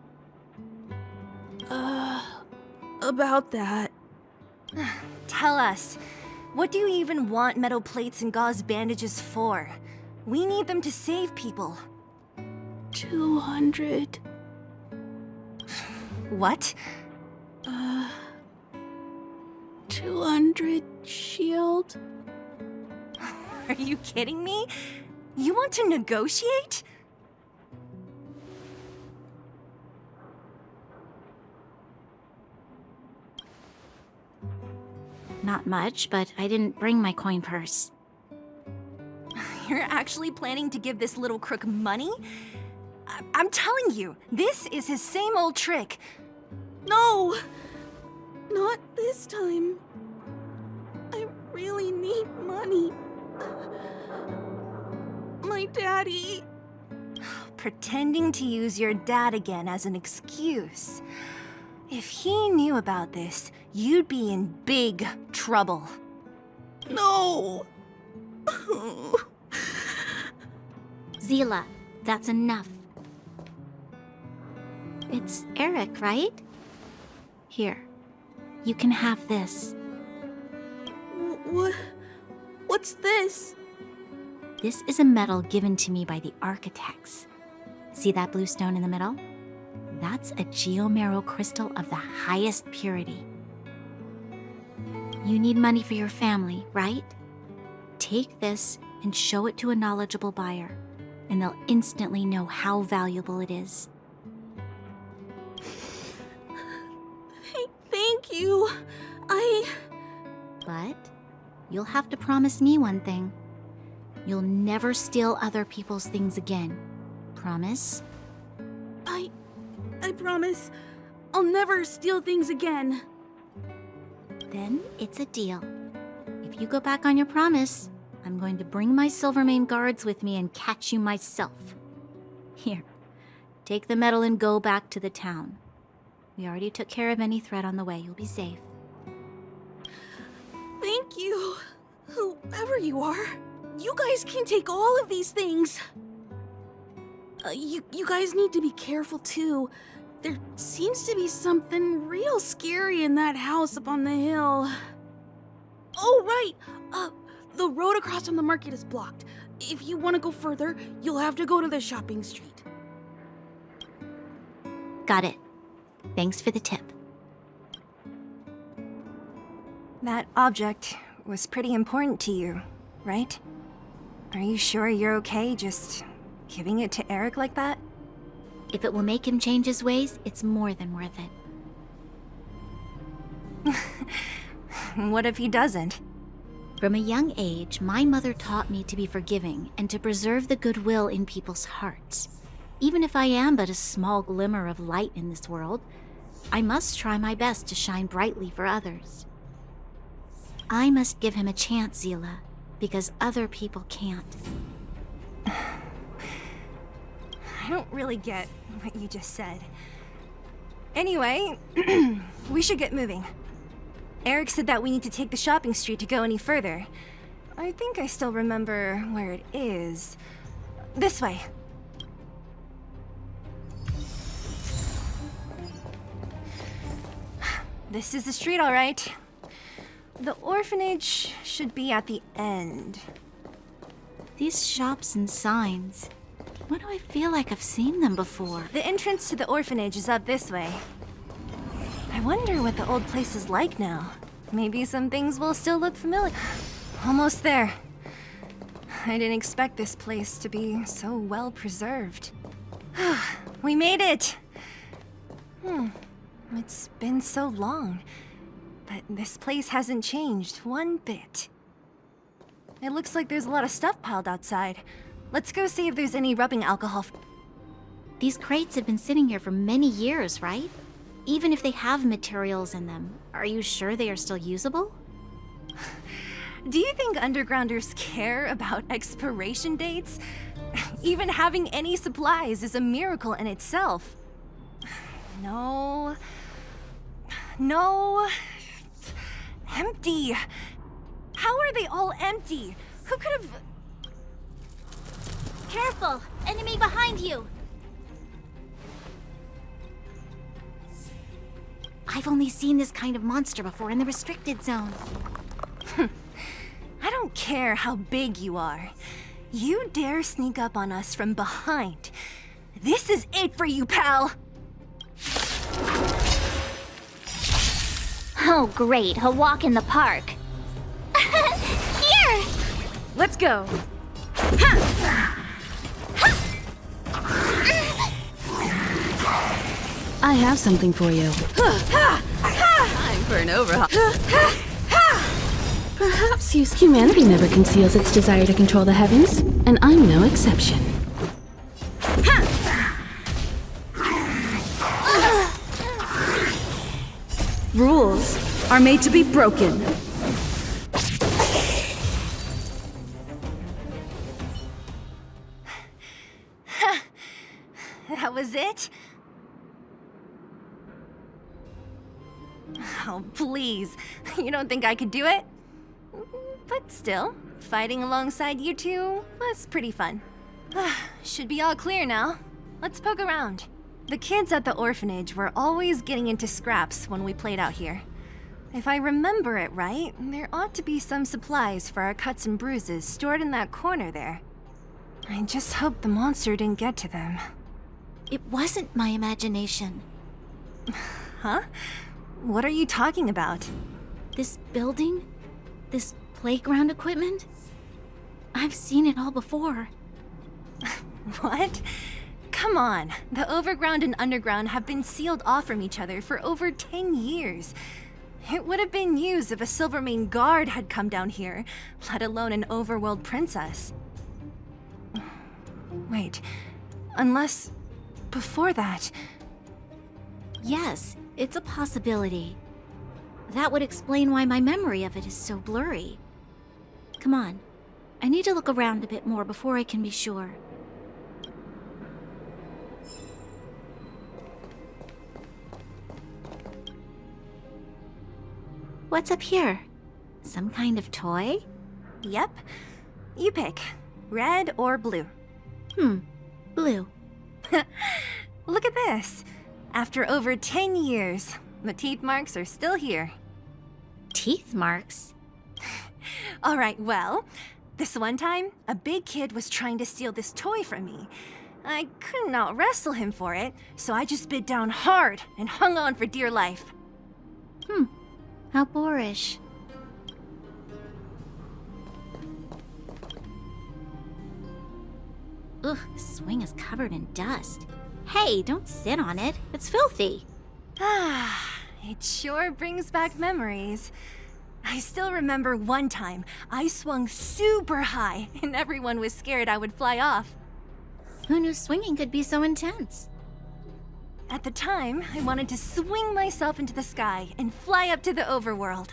About that. Tell us, what do you even want metal plates and gauze bandages for? We need them to save people. 200. What? 200 shield. Are you kidding me? You want to negotiate? Not much, but I didn't bring my coin purse. You're actually planning to give this little crook money? I'm telling you, this is his same old trick. No! Not this time. I really need money. My daddy. Pretending to use your dad again as an excuse. If he knew about this, you'd be in big trouble. No! Zila, that's enough. It's Eric, right? Here, you can have this. What's this? This is a medal given to me by the architects. See that blue stone in the middle? That's a geomerald crystal of the highest purity. You need money for your family, right? Take this and show it to a knowledgeable buyer, and they'll instantly know how valuable it is. Thank you. But you'll have to promise me one thing. You'll never steal other people's things again. Promise? I promise. I'll never steal things again. Then it's a deal. If you go back on your promise, I'm going to bring my Silvermane guards with me and catch you myself. Here, take the medal and go back to the town. We already took care of any threat on the way. You'll be safe. Thank you. Whoever you are, you guys can take all of these things. You guys need to be careful too. There seems to be something real scary in that house up on the hill. Oh, right. The road across from the market is blocked. If you want to go further, you'll have to go to the shopping street. Got it. Thanks for the tip. That object was pretty important to you, right? Are you sure you're okay just giving it to Eric like that? If it will make him change his ways, it's more than worth it. What if he doesn't? From a young age, my mother taught me to be forgiving and to preserve the goodwill in people's hearts. Even if I am but a small glimmer of light in this world, I must try my best to shine brightly for others. I must give him a chance, Zila, because other people can't. I don't really get what you just said. Anyway, we should get moving. Eric said that we need to take the shopping street to go any further. I think I still remember where it is. This way. This is the street, all right. The orphanage should be at the end. These shops and signs. Why do I feel like I've seen them before? The entrance to the orphanage is up this way. I wonder what the old place is like now. Maybe some things will still look familiar. Almost there. I didn't expect this place to be so well preserved. We made it! It's been so long, but this place hasn't changed one bit. It looks like there's a lot of stuff piled outside. Let's go see if there's any rubbing alcohol. These crates have been sitting here for many years, right? Even if they have materials in them, are you sure they are still usable? Do you think undergrounders care about expiration dates? Even having any supplies is a miracle in itself. No. No. Empty. How are they all empty? Who could have... Careful! Enemy behind you! I've only seen this kind of monster before in the restricted zone. I don't care how big you are. You dare sneak up on us from behind. This is it for you, pal! Oh, great. A walk in the park. Here! Let's go. I have something for you. Time for an overhaul. Perhaps humanity never conceals its desire to control the heavens, and I'm no exception. Rules are made to be broken. That was it? Oh, please. You don't think I could do it? But still, fighting alongside you two was pretty fun. Should be all clear now. Let's poke around. The kids at the orphanage were always getting into scraps when we played out here. If I remember it right, there ought to be some supplies for our cuts and bruises stored in that corner there. I just hope the monster didn't get to them. It wasn't my imagination. Huh? What are you talking about? This building? This playground equipment? I've seen it all before. What? Come on. The overground and underground have been sealed off from each other for over 10 years. It would have been used if a Silvermane guard had come down here, let alone an overworld princess. Wait, unless before that... Yes, it's a possibility. That would explain why my memory of it is so blurry. Come on, I need to look around a bit more before I can be sure. What's up here? Some kind of toy? Yep. You pick. Red or blue. Blue. Look at this. After over 10 years, the teeth marks are still here. Teeth marks? Alright, well, this one time, a big kid was trying to steal this toy from me. I couldn't out-wrestle him for it, so I just bit down hard and hung on for dear life. How boorish. Ugh, the swing is covered in dust. Hey, don't sit on it. It's filthy. It sure brings back memories. I still remember one time I swung super high and everyone was scared I would fly off. Who knew swinging could be so intense? At the time, I wanted to swing myself into the sky and fly up to the overworld.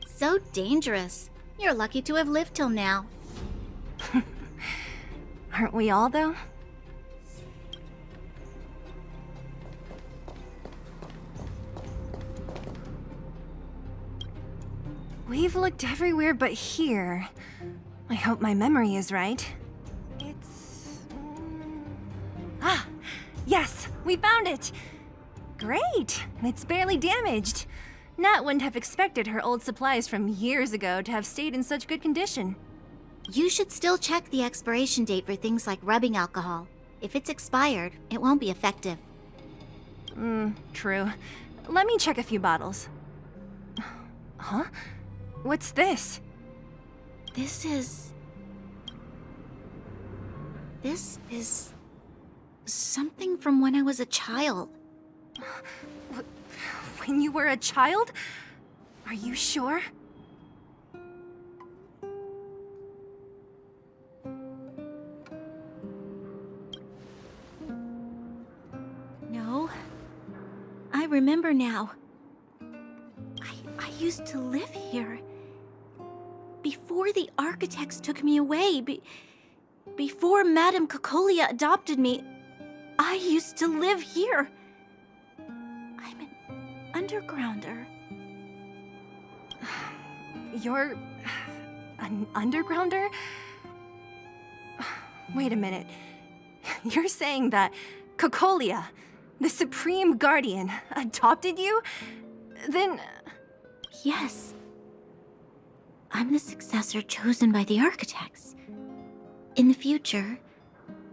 So dangerous. You're lucky to have lived till now. Aren't we all, though? We've looked everywhere but here. I hope my memory is right. It's... Yes! We found it! Great! It's barely damaged. Nat wouldn't have expected her old supplies from years ago to have stayed in such good condition. You should still check the expiration date for things like rubbing alcohol. If it's expired, it won't be effective. True. Let me check a few bottles. Huh? What's this? This is something from when I was a child. When you were a child? Are you sure? No. I remember now. I used to live here. Before the architects took me away, before Madame Cocolia adopted me, I used to live here. I'm an undergrounder. You're... an undergrounder? Wait a minute. You're saying that Cocolia, the Supreme Guardian, adopted you? Then... Yes. I'm the successor chosen by the architects. In the future,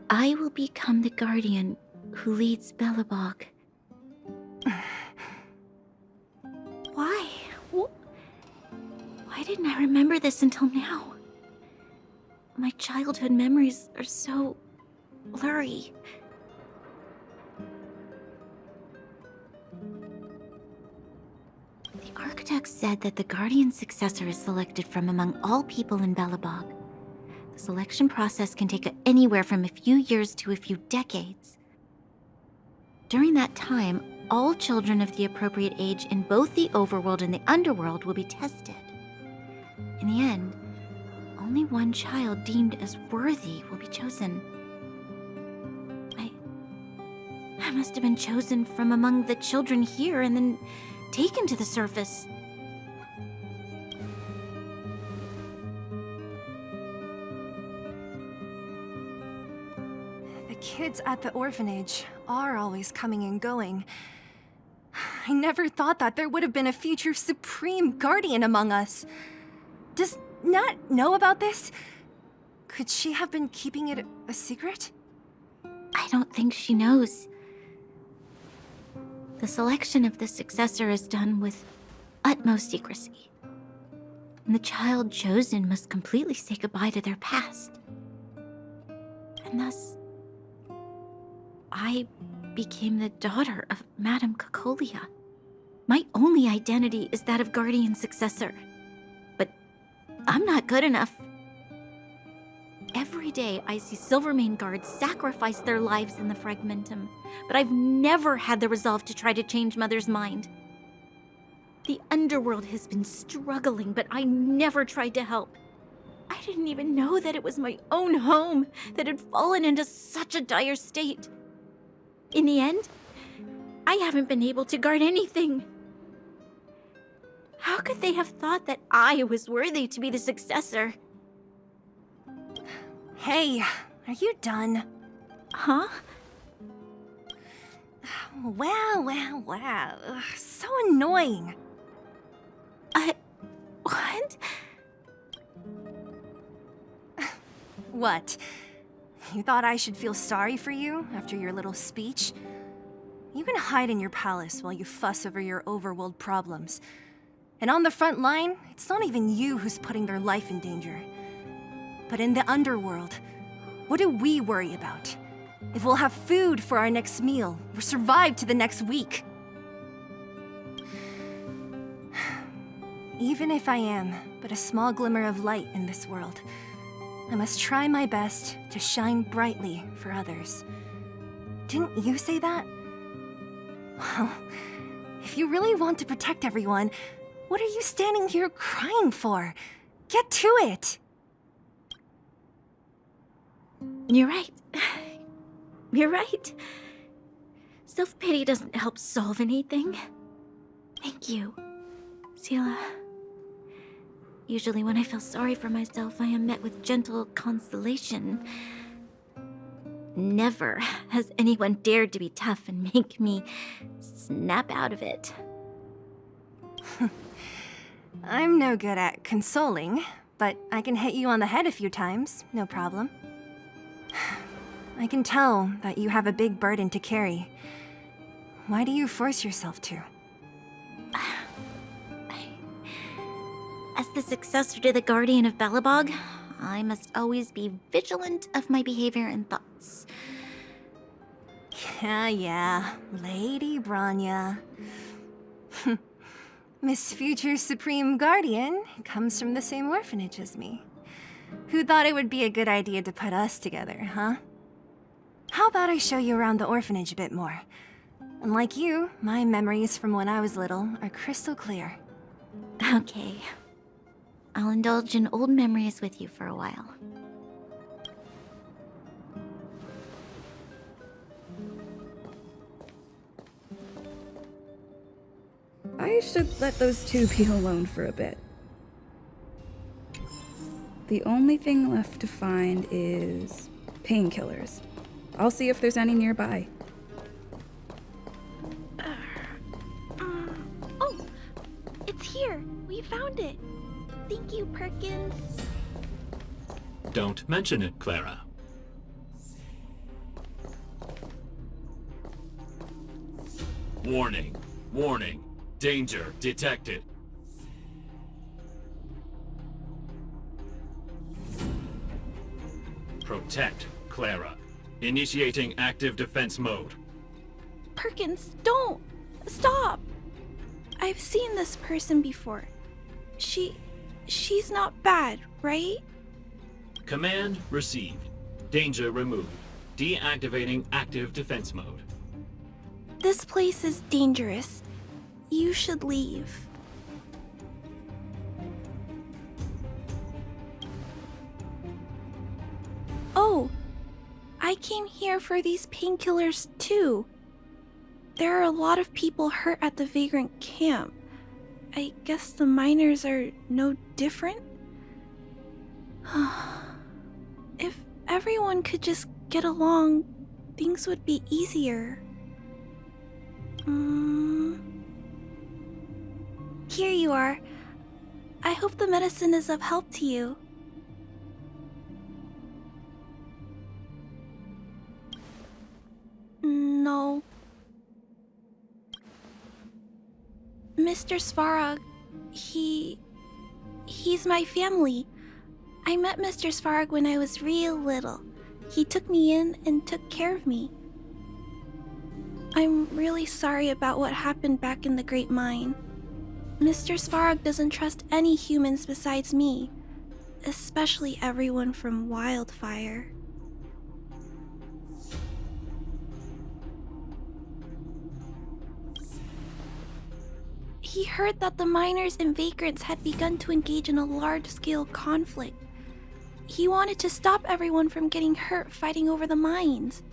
I will become the guardian who leads Belobog. Why? Why didn't I remember this until now? My childhood memories are so blurry. The architect said that the guardian's successor is selected from among all people in Belobog. The selection process can take anywhere from a few years to a few decades. During that time, all children of the appropriate age in both the overworld and the underworld will be tested. In the end, only one child deemed as worthy will be chosen. I must have been chosen from among the children here and then taken to the surface. The kids at the orphanage are always coming and going. I never thought that there would have been a future Supreme Guardian among us. Does Nat know about this? Could she have been keeping it a secret? I don't think she knows. The selection of the successor is done with utmost secrecy. And the child chosen must completely say goodbye to their past. And thus, I became the daughter of Madame Cocolia. My only identity is that of guardian successor. But I'm not good enough. Every day I see Silvermane guards sacrifice their lives in the Fragmentum, but I've never had the resolve to try to change Mother's mind. The underworld has been struggling, but I never tried to help. I didn't even know that it was my own home that had fallen into such a dire state. In the end, I haven't been able to guard anything. How could they have thought that I was worthy to be the successor? Hey, are you done? Huh? Wow. Ugh, so annoying. What? What? You thought I should feel sorry for you after your little speech? You can hide in your palace while you fuss over your overworld problems. And on the front line, it's not even you who's putting their life in danger. But in the underworld, what do we worry about? If we'll have food for our next meal, or survive to the next week. Even if I am but a small glimmer of light in this world, I must try my best to shine brightly for others. Didn't you say that? Well, if you really want to protect everyone, what are you standing here crying for? Get to it! You're right. You're right. Self-pity doesn't help solve anything. Thank you, Sela. Usually when I feel sorry for myself, I am met with gentle consolation. Never has anyone dared to be tough and make me snap out of it. I'm no good at consoling, but I can hit you on the head a few times, no problem. I can tell that you have a big burden to carry. Why do you force yourself to? As the successor to the Guardian of Belobog, I must always be vigilant of my behavior and thoughts. Yeah, Lady Branya. Miss Future Supreme Guardian comes from the same orphanage as me. Who thought it would be a good idea to put us together, huh? How about I show you around the orphanage a bit more? Unlike you, my memories from when I was little are crystal clear. Okay. I'll indulge in old memories with you for a while. I should let those two be alone for a bit. The only thing left to find is Painkillers. I'll see if there's any nearby. Oh, it's here. We found it. Thank you, Perkins. Don't mention it, Clara. Warning, warning, danger detected. Protect, Clara. Initiating active defense mode. Perkins, don't! Stop! I've seen this person before. She's not bad, right? Command received. Danger removed. Deactivating active defense mode. This place is dangerous. You should leave. Oh, I came here for these painkillers too. There are a lot of people hurt at the vagrant camp. I guess the miners are no different? If everyone could just get along, things would be easier. Here you are. I hope the medicine is of help to you. No. Mr. Svarog, he's my family. I met Mr. Svarog when I was real little. He took me in and took care of me. I'm really sorry about what happened back in the Great Mine. Mr. Svarog doesn't trust any humans besides me, especially everyone from Wildfire. He heard that the miners and vagrants had begun to engage in a large-scale conflict. He wanted to stop everyone from getting hurt fighting over the mines.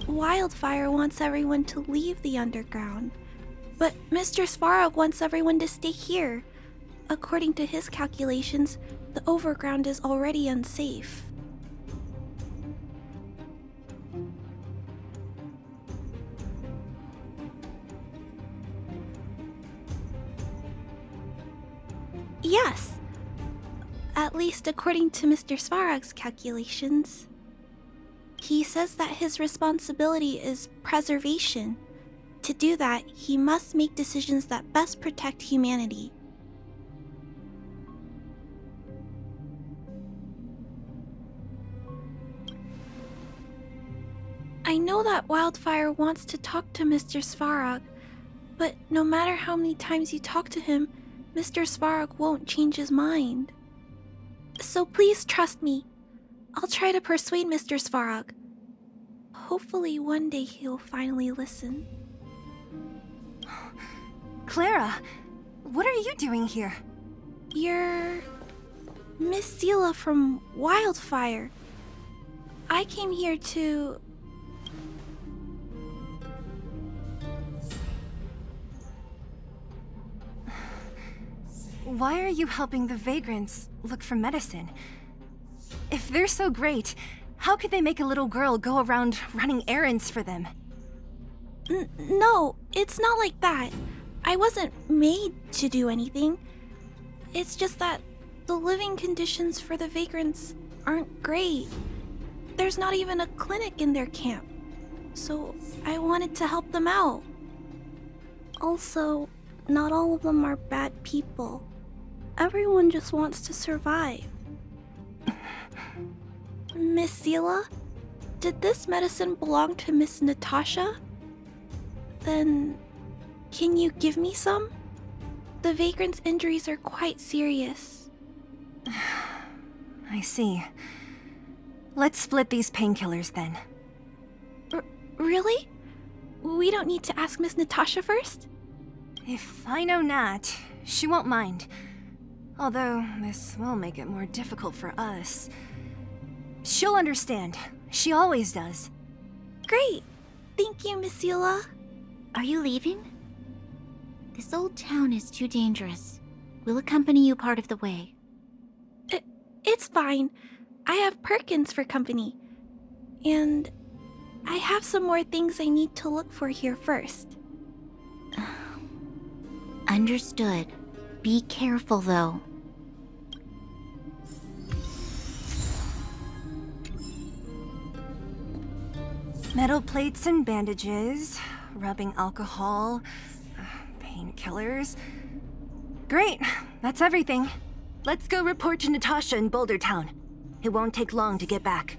Wildfire wants everyone to leave the underground, but Mr. Svarog wants everyone to stay here. According to his calculations, the overground is already unsafe. Yes. At least according to Mr. Svarog's calculations. He says that his responsibility is preservation. To do that, he must make decisions that best protect humanity. I know that Wildfire wants to talk to Mr. Svarog, but no matter how many times you talk to him, Mr. Svarog won't change his mind. So please trust me. I'll try to persuade Mr. Svarog. Hopefully one day he'll finally listen. Clara, what are you doing here? You're Miss Seela from Wildfire. I came here to... Why are you helping the vagrants look for medicine? If they're so great, how could they make a little girl go around running errands for them? No, it's not like that. I wasn't made to do anything. It's just that the living conditions for the vagrants aren't great. There's not even a clinic in their camp. So I wanted to help them out. Also, not all of them are bad people. Everyone just wants to survive. Miss Seela, did this medicine belong to Miss Natasha? Then, can you give me some? The vagrants' injuries are quite serious. I see. Let's split these painkillers then. Really? We don't need to ask Miss Natasha first? If I know Nat, she won't mind. Although, this will make it more difficult for us. She'll understand. She always does. Great! Thank you, Miss Seela. Are you leaving? This old town is too dangerous. We'll accompany you part of the way. It's fine. I have Perkins for company. And I have some more things I need to look for here first. Understood. Be careful, though. Metal plates and bandages, rubbing alcohol, painkillers. Great, that's everything. Let's go report to Natasha in Boulder Town. It won't take long to get back.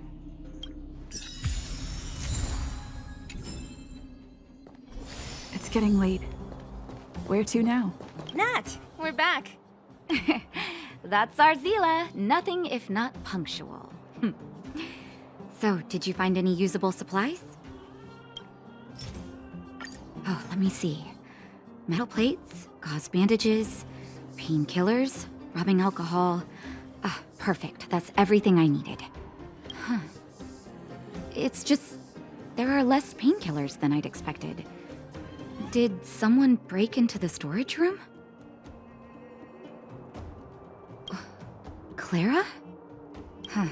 It's getting late. Where to now? Nat, we're back. That's our Zila. Nothing if not punctual. So, did you find any usable supplies? Oh, let me see. Metal plates, gauze bandages, painkillers, rubbing alcohol. Ah, perfect. That's everything I needed. Huh. It's just, there are less painkillers than I'd expected. Did someone break into the storage room? Clara? Huh.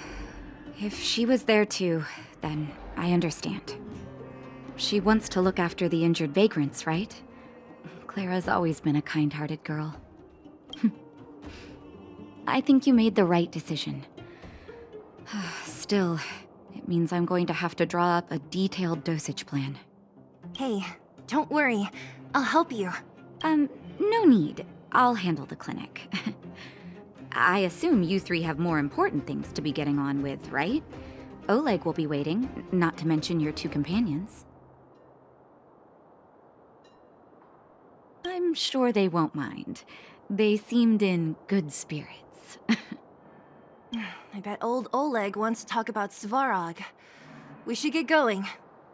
If she was there too, then I understand. She wants to look after the injured vagrants, right? Clara's always been a kind-hearted girl. I think you made the right decision. Still, it means I'm going to have to draw up a detailed dosage plan. Hey, don't worry. I'll help you. No need. I'll handle the clinic. I assume you three have more important things to be getting on with, right? Oleg will be waiting, not to mention your two companions. I'm sure they won't mind. They seemed in good spirits. I bet old Oleg wants to talk about Svarog. We should get going.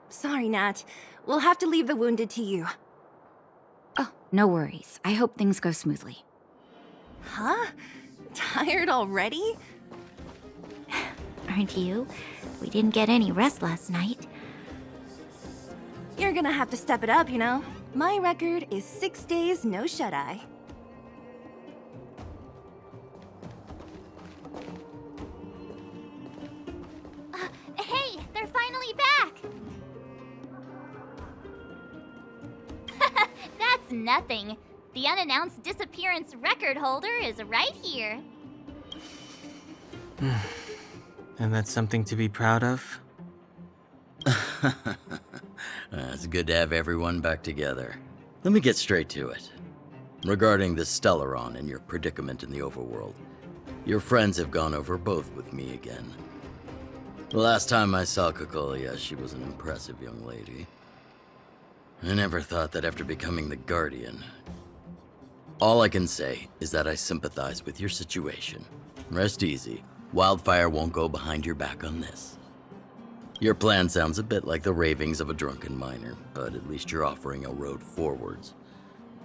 Sorry, Nat. We'll have to leave the wounded to you. Oh, no worries. I hope things go smoothly. Huh? Tired already? Aren't you? We didn't get any rest last night. You're gonna have to step it up, you know? My record is 6 days, no shut-eye. Hey, they're finally back! That's nothing. The unannounced disappearance record holder is right here. And that's something to be proud of? It's good to have everyone back together. Let me get straight to it. Regarding the Stellaron and your predicament in the overworld, your friends have gone over both with me again. The last time I saw Kokolia, she was an impressive young lady. I never thought that after becoming the Guardian. All I can say is that I sympathize with your situation. Rest easy. Wildfire won't go behind your back on this. Your plan sounds a bit like the ravings of a drunken miner, but at least you're offering a road forwards.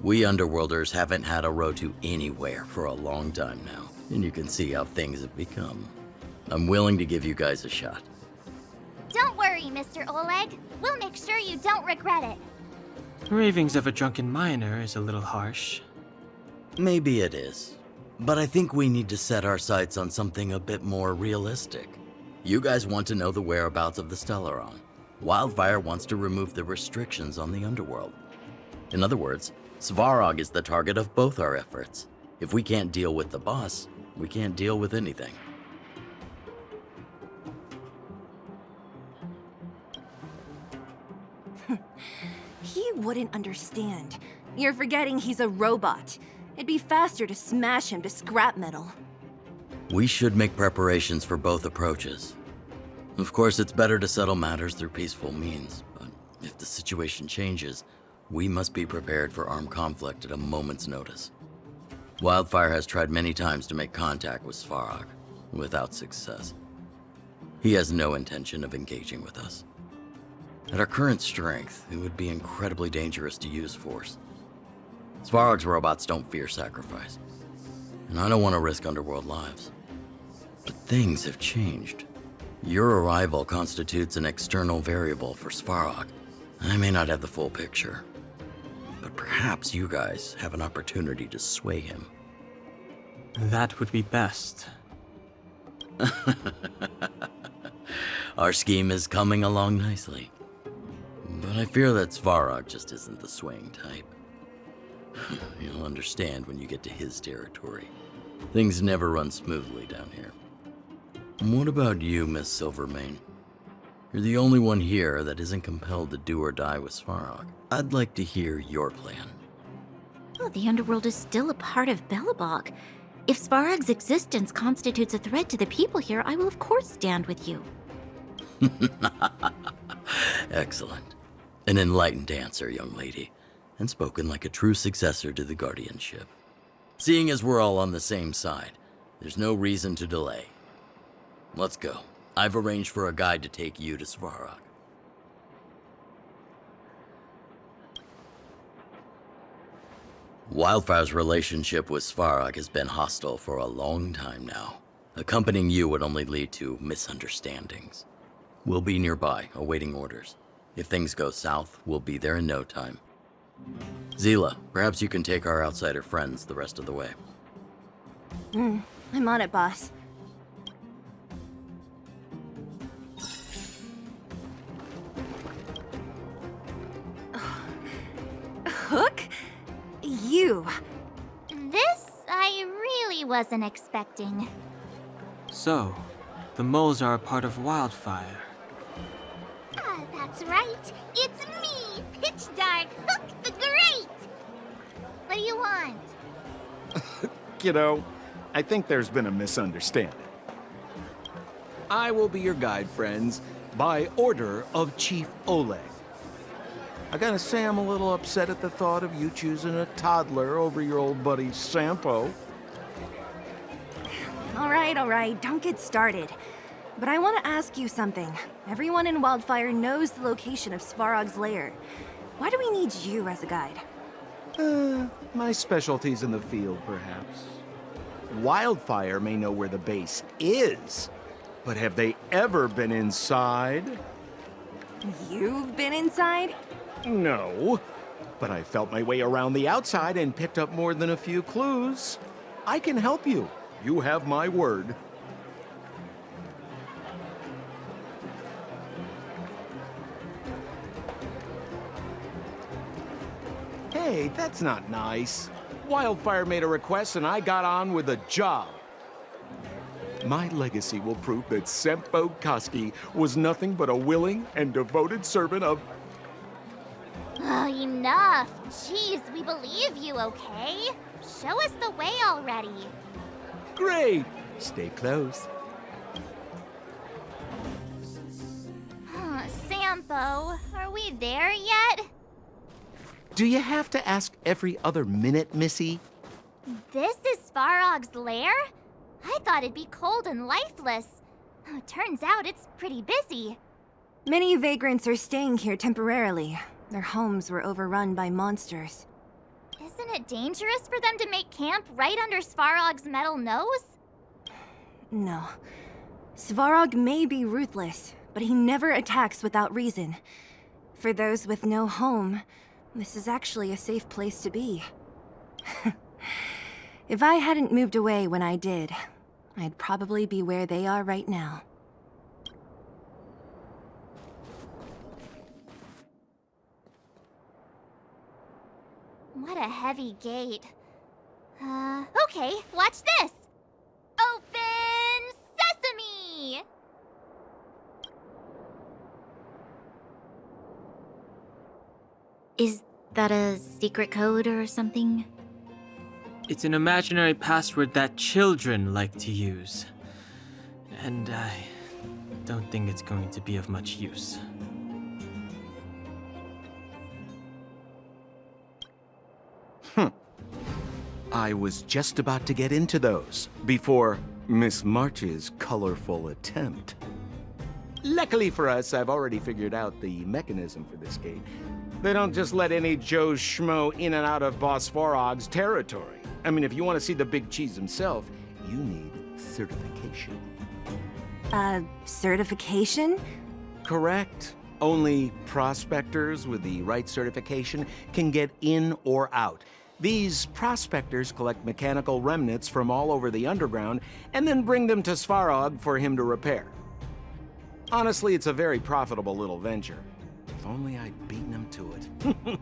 We Underworlders haven't had a road to anywhere for a long time now, and you can see how things have become. I'm willing to give you guys a shot. Don't worry, Mr. Oleg. We'll make sure you don't regret it. Ravings of a drunken miner is a little harsh. Maybe it is, but I think we need to set our sights on something a bit more realistic. You guys want to know the whereabouts of the Stellaron. Wildfire wants to remove the restrictions on the underworld. In other words, Svarog is the target of both our efforts. If we can't deal with the boss, we can't deal with anything. He wouldn't understand. You're forgetting he's a robot. It'd be faster to smash him to scrap metal. We should make preparations for both approaches. Of course, it's better to settle matters through peaceful means, but if the situation changes, we must be prepared for armed conflict at a moment's notice. Wildfire has tried many times to make contact with Svarog, without success. He has no intention of engaging with us. At our current strength, it would be incredibly dangerous to use force. Svarog's robots don't fear sacrifice, and I don't want to risk Underworld lives. But things have changed. Your arrival constitutes an external variable for Svarog. I may not have the full picture, but perhaps you guys have an opportunity to sway him. That would be best. Our scheme is coming along nicely. But I fear that Svarog just isn't the swaying type. You'll understand when you get to his territory. Things never run smoothly down here. And what about you, Miss Silvermane? You're the only one here that isn't compelled to do or die with Svarog. I'd like to hear your plan. Oh, the underworld is still a part of Belobog. If Svarog's existence constitutes a threat to the people here, I will of course stand with you. Excellent. An enlightened answer, young lady, and spoken like a true successor to the guardianship. Seeing as we're all on the same side, there's no reason to delay. Let's go. I've arranged for a guide to take you to Svarog. Wildfire's relationship with Svarog has been hostile for a long time now. Accompanying you would only lead to misunderstandings. We'll be nearby, awaiting orders. If things go south, we'll be there in no time. Zila, perhaps you can take our outsider friends the rest of the way. I'm on it, boss. Hook? You. This I really wasn't expecting. So, the moles are a part of Wildfire. Ah, that's right. It's me, Pitch Dark Hook the Great. What do you want? Kiddo, I think there's been a misunderstanding. I will be your guide, friends, by order of Chief Oleg. I gotta say I'm a little upset at the thought of you choosing a toddler over your old buddy Sampo. All right, don't get started. But I want to ask you something. Everyone in Wildfire knows the location of Svarog's lair. Why do we need you as a guide? My specialty's in the field, perhaps. Wildfire may know where the base is, but have they ever been inside? You've been inside? No, but I felt my way around the outside and picked up more than a few clues. I can help you. You have my word. Hey, that's not nice. Wildfire made a request and I got on with the job. My legacy will prove that Sempo Koski was nothing but a willing and devoted servant of... Oh, enough. Jeez, we believe you, okay? Show us the way already. Great! Stay close. Sampo, are we there yet? Do you have to ask every other minute, Missy? This is Svarog's lair? I thought it'd be cold and lifeless. Turns out it's pretty busy. Many vagrants are staying here temporarily. Their homes were overrun by monsters. Isn't it dangerous for them to make camp right under Svarog's metal nose? No. Svarog may be ruthless, but he never attacks without reason. For those with no home, this is actually a safe place to be. If I hadn't moved away when I did, I'd probably be where they are right now. What a heavy gate. Okay, watch this! Open sesame! Is that a secret code or something? It's an imaginary password that children like to use. And I don't think it's going to be of much use. I was just about to get into those before Miss March's colorful attempt. Luckily for us, I've already figured out the mechanism for this gate. They don't just let any Joe Schmo in and out of Boss Svarog's territory. I mean, if you want to see the big cheese himself, you need certification. Certification? Correct. Only prospectors with the right certification can get in or out. These prospectors collect mechanical remnants from all over the underground and then bring them to Svarog for him to repair. Honestly, it's a very profitable little venture. If only I'd beaten them to it.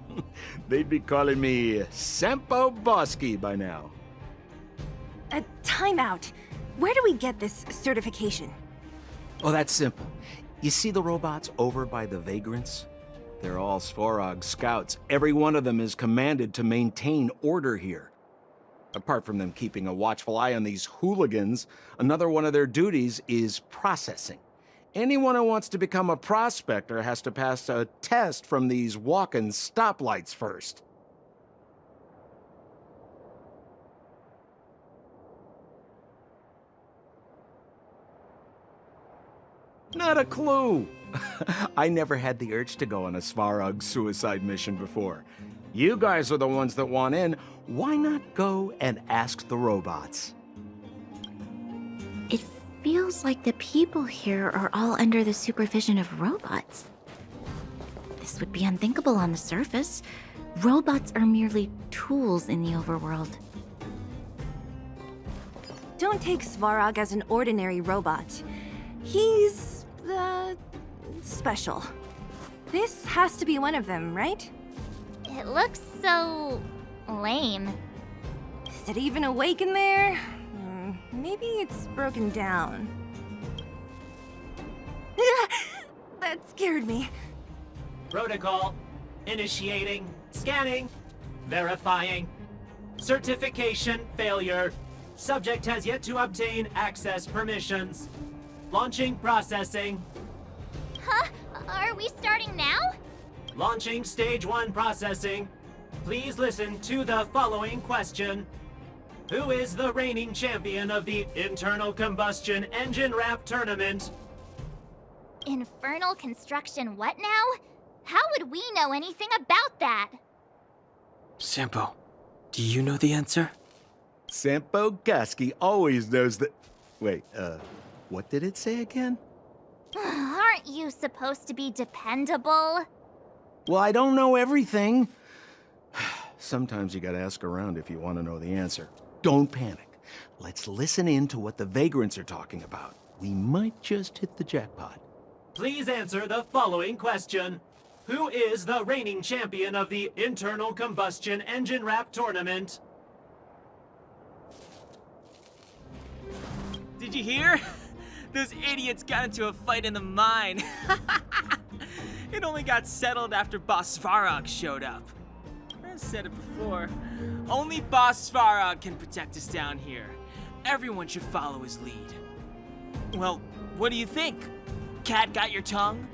They'd be calling me Sempo Bosky by now. Time out. Where do we get this certification? Oh, that's simple. You see the robots over by the vagrants? They're all Svarog scouts. Every one of them is commanded to maintain order here. Apart from them keeping a watchful eye on these hooligans, another one of their duties is processing. Anyone who wants to become a prospector has to pass a test from these walking stoplights first. Not a clue. I never had the urge to go on a Svarog suicide mission before. You guys are the ones that want in. Why not go and ask the robots? It feels like the people here are all under the supervision of robots. This would be unthinkable on the surface. Robots are merely tools in the overworld. Don't take Svarog as an ordinary robot. He's, special. This has to be one of them, right? It looks so lame. Is it even awake in there? Maybe it's broken down. That scared me. Protocol. Initiating. Scanning. Verifying. Certification failure. Subject has yet to obtain access permissions. Launching processing. Huh? Are we starting now? Launching stage 1 processing. Please listen to the following question. Who is the reigning champion of the internal combustion engine wrap tournament? Infernal construction what now? How would we know anything about that? Sampo, do you know the answer? Sempo Bosky always knows that... Wait, what did it say again? Aren't you supposed to be dependable? Well, I don't know everything. Sometimes you gotta ask around if you want to know the answer. Don't panic. Let's listen in to what the vagrants are talking about. We might just hit the jackpot. Please answer the following question. Who is the reigning champion of the internal combustion engine wrap tournament? Did you hear? Those idiots got into a fight in the mine. It only got settled after Boss Svarog showed up. I said it before. Only Boss Svarog can protect us down here. Everyone should follow his lead. Well, what do you think? Cat got your tongue?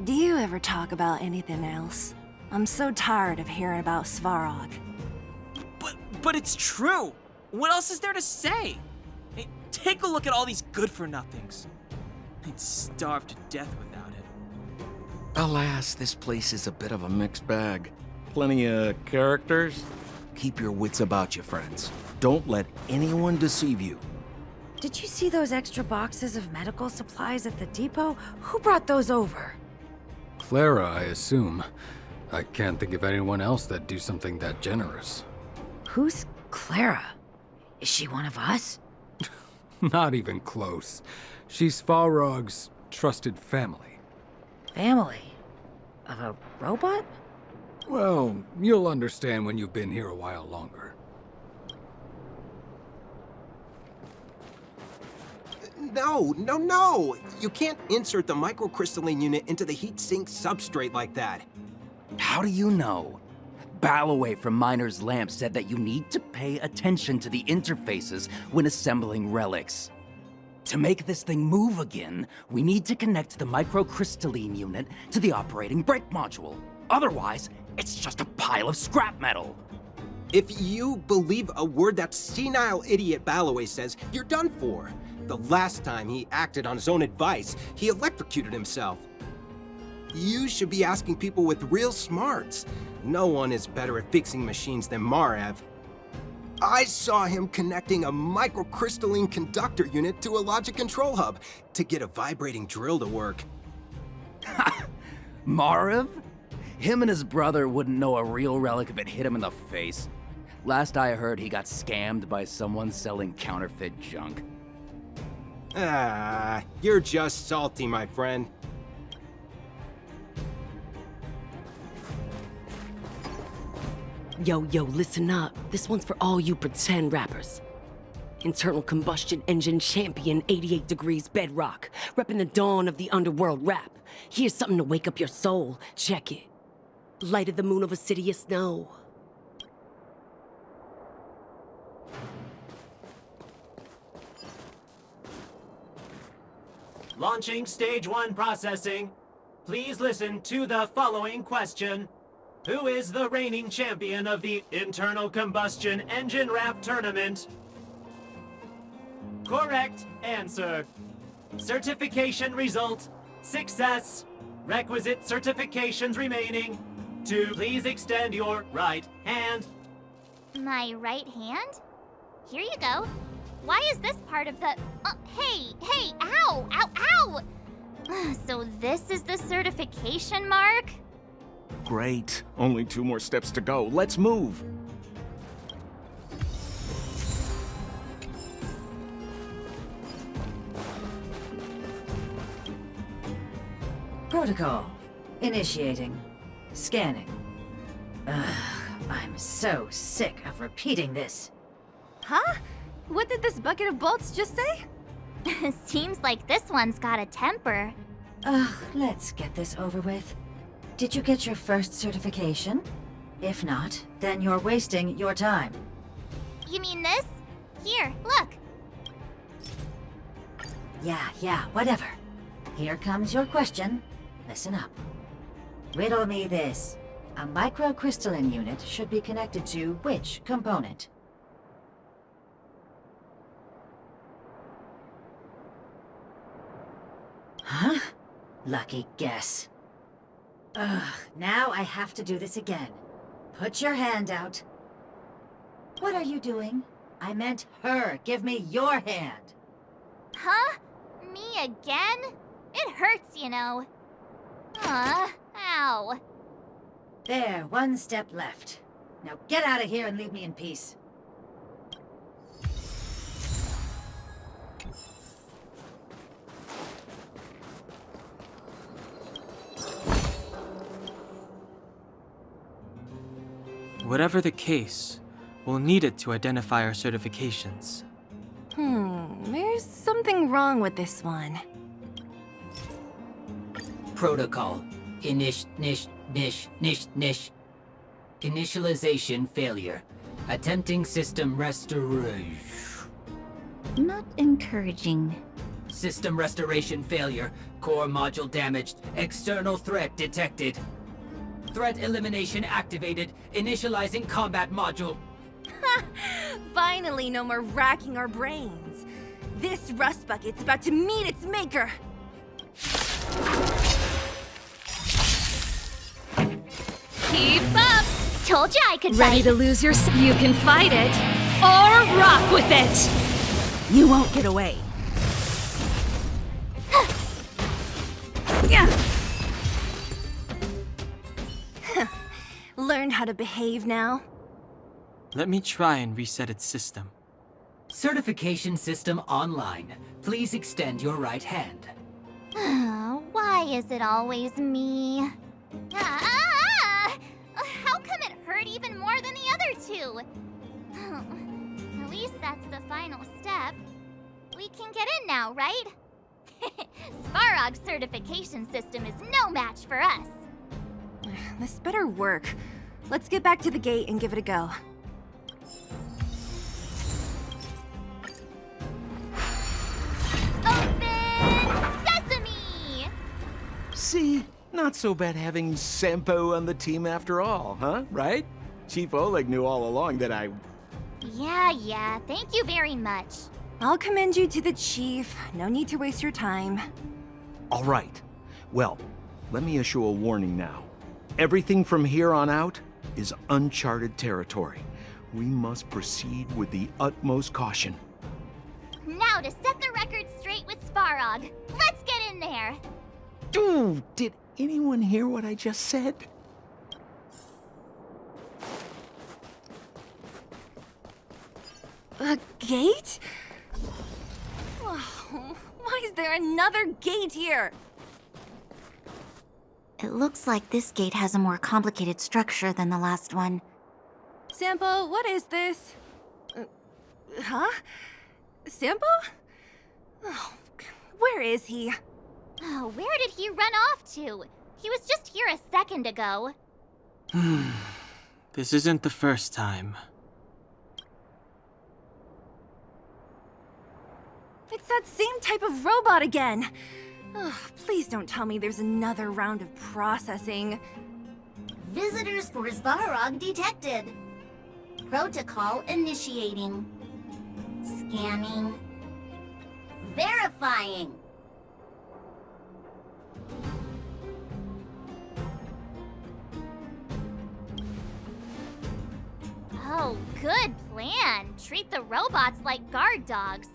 Do you ever talk about anything else? I'm so tired of hearing about Svarog. But it's true. What else is there to say? Hey, take a look at all these good-for-nothings. They'd starve to death without it. Alas, this place is a bit of a mixed bag. Plenty of characters. Keep your wits about you, friends. Don't let anyone deceive you. Did you see those extra boxes of medical supplies at the depot? Who brought those over? Clara, I assume. I can't think of anyone else that'd do something that generous. Who's Clara? Is she one of us? Not even close. She's Svarog's trusted family. Family? Of a robot? Well, you'll understand when you've been here a while longer. No! You can't insert the microcrystalline unit into the heat sink substrate like that. How do you know? Balloway from Miner's Lamp said that you need to pay attention to the interfaces when assembling relics. To make this thing move again, we need to connect the microcrystalline unit to the operating brake module. Otherwise, it's just a pile of scrap metal. If you believe a word that senile idiot Balloway says, you're done for. The last time he acted on his own advice, he electrocuted himself. You should be asking people with real smarts. No one is better at fixing machines than Marev. I saw him connecting a microcrystalline conductor unit to a logic control hub to get a vibrating drill to work. Marev? Him and his brother wouldn't know a real relic if it hit him in the face. Last I heard, he got scammed by someone selling counterfeit junk. You're just salty, my friend. Yo, listen up. This one's for all you pretend rappers. Internal combustion engine champion, 88 degrees bedrock, repping the dawn of the underworld rap. Here's something to wake up your soul. Check it. Light of the moon of a city of snow. Launching stage 1 processing. Please listen to the following question. Who is the reigning champion of the internal combustion engine rap tournament? Correct answer. Certification result. Success. Requisite certifications remaining. 2. Please extend your right hand. My right hand? Here you go. Why is this part of the... hey, ow! So this is the certification mark? Great. Only 2 more steps to go. Let's move. Protocol. Initiating. Scanning. Ugh, I'm so sick of repeating this. Huh? What did this bucket of bolts just say? Seems like this one's got a temper. Ugh, let's get this over with. Did you get your first certification? If not, then you're wasting your time. You mean this? Here, look. Yeah, whatever. Here comes your question. Listen up. Riddle me this. A microcrystalline unit should be connected to which component? Huh? Lucky guess. Ugh, now I have to do this again. Put your hand out. What are you doing? I meant her. Give me your hand. Huh? Me again? It hurts, you know. Ow. There, 1 step left. Now get out of here and leave me in peace. Whatever the case, we'll need it to identify our certifications. There's something wrong with this one. Protocol. Initialization failure. Attempting system restoration. Not encouraging. System restoration failure. Core module damaged. External threat detected. Threat elimination activated. Initializing combat module. Finally, no more racking our brains. This rust bucket's about to meet its maker. Keep up! Told you I could Ready fight. to lose your... You can fight it, or rock with it! You won't get away. Learned how to behave now? Let me try and reset its system. Certification system online. Please extend your right hand. Why is it always me? How come it hurt even more than the other 2? At least that's the final step. We can get in now, right? Svarog's certification system is no match for us. This better work. Let's get back to the gate and give it a go. Open sesame! See? Not so bad having Sampo on the team after all, huh? Right? Chief Oleg knew all along that I... Yeah, thank you very much. I'll commend you to the chief. No need to waste your time. All right. Well, let me issue a warning now. Everything from here on out is uncharted territory. We must proceed with the utmost caution. Now to set the record straight with Svarog. Let's get in there. Dude, did anyone hear what I just said? A gate? Oh, why is there another gate here? It looks like this gate has a more complicated structure than the last one. Sampo, what is this? Huh? Sampo? Oh, where is he? Oh, where did he run off to? He was just here a second ago. This isn't the first time. It's that same type of robot again. Ugh, please don't tell me there's another round of processing. Visitors for Svarog detected. Protocol initiating. Scanning. Verifying. Oh, good plan. Treat the robots like guard dogs.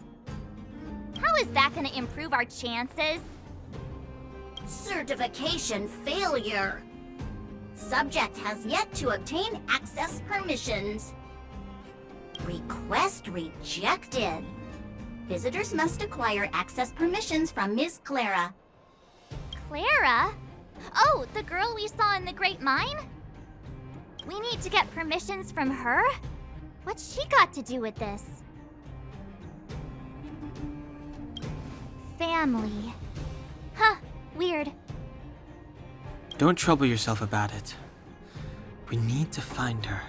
How is that gonna improve our chances? Certification failure. Subject has yet to obtain access permissions. Request rejected. Visitors must acquire access permissions from Ms. Clara. Clara? Oh, the girl we saw in the Great Mine? We need to get permissions from her? What's she got to do with this? Family. Huh, weird. Don't trouble yourself about it. We need to find her.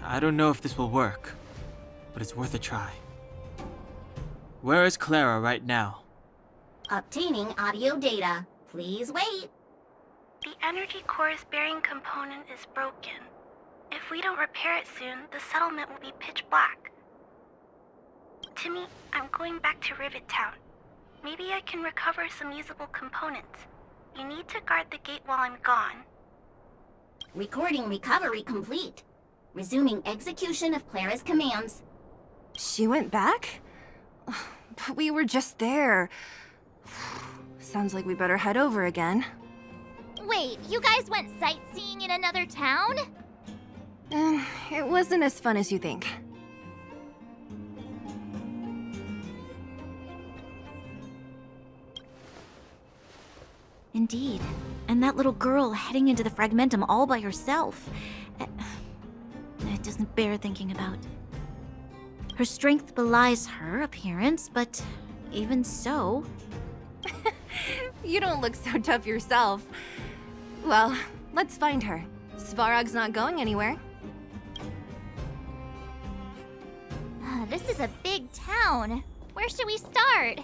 I don't know if this will work, but it's worth a try. Where is Clara right now? Obtaining audio data. Please wait. The energy core's bearing component is broken. If we don't repair it soon, the settlement will be pitch black. Timmy, I'm going back to Rivet Town. Maybe I can recover some usable components. You need to guard the gate while I'm gone. Recording recovery complete. Resuming execution of Clara's commands. She went back? But we were just there. Sounds like we better head over again. Wait, you guys went sightseeing in another town? It wasn't as fun as you think. Indeed. And that little girl heading into the Fragmentum all by herself. It doesn't bear thinking about. Her strength belies her appearance, but even so... You don't look so tough yourself. Well, let's find her. Svarog's not going anywhere. This is a big town. Where should we start?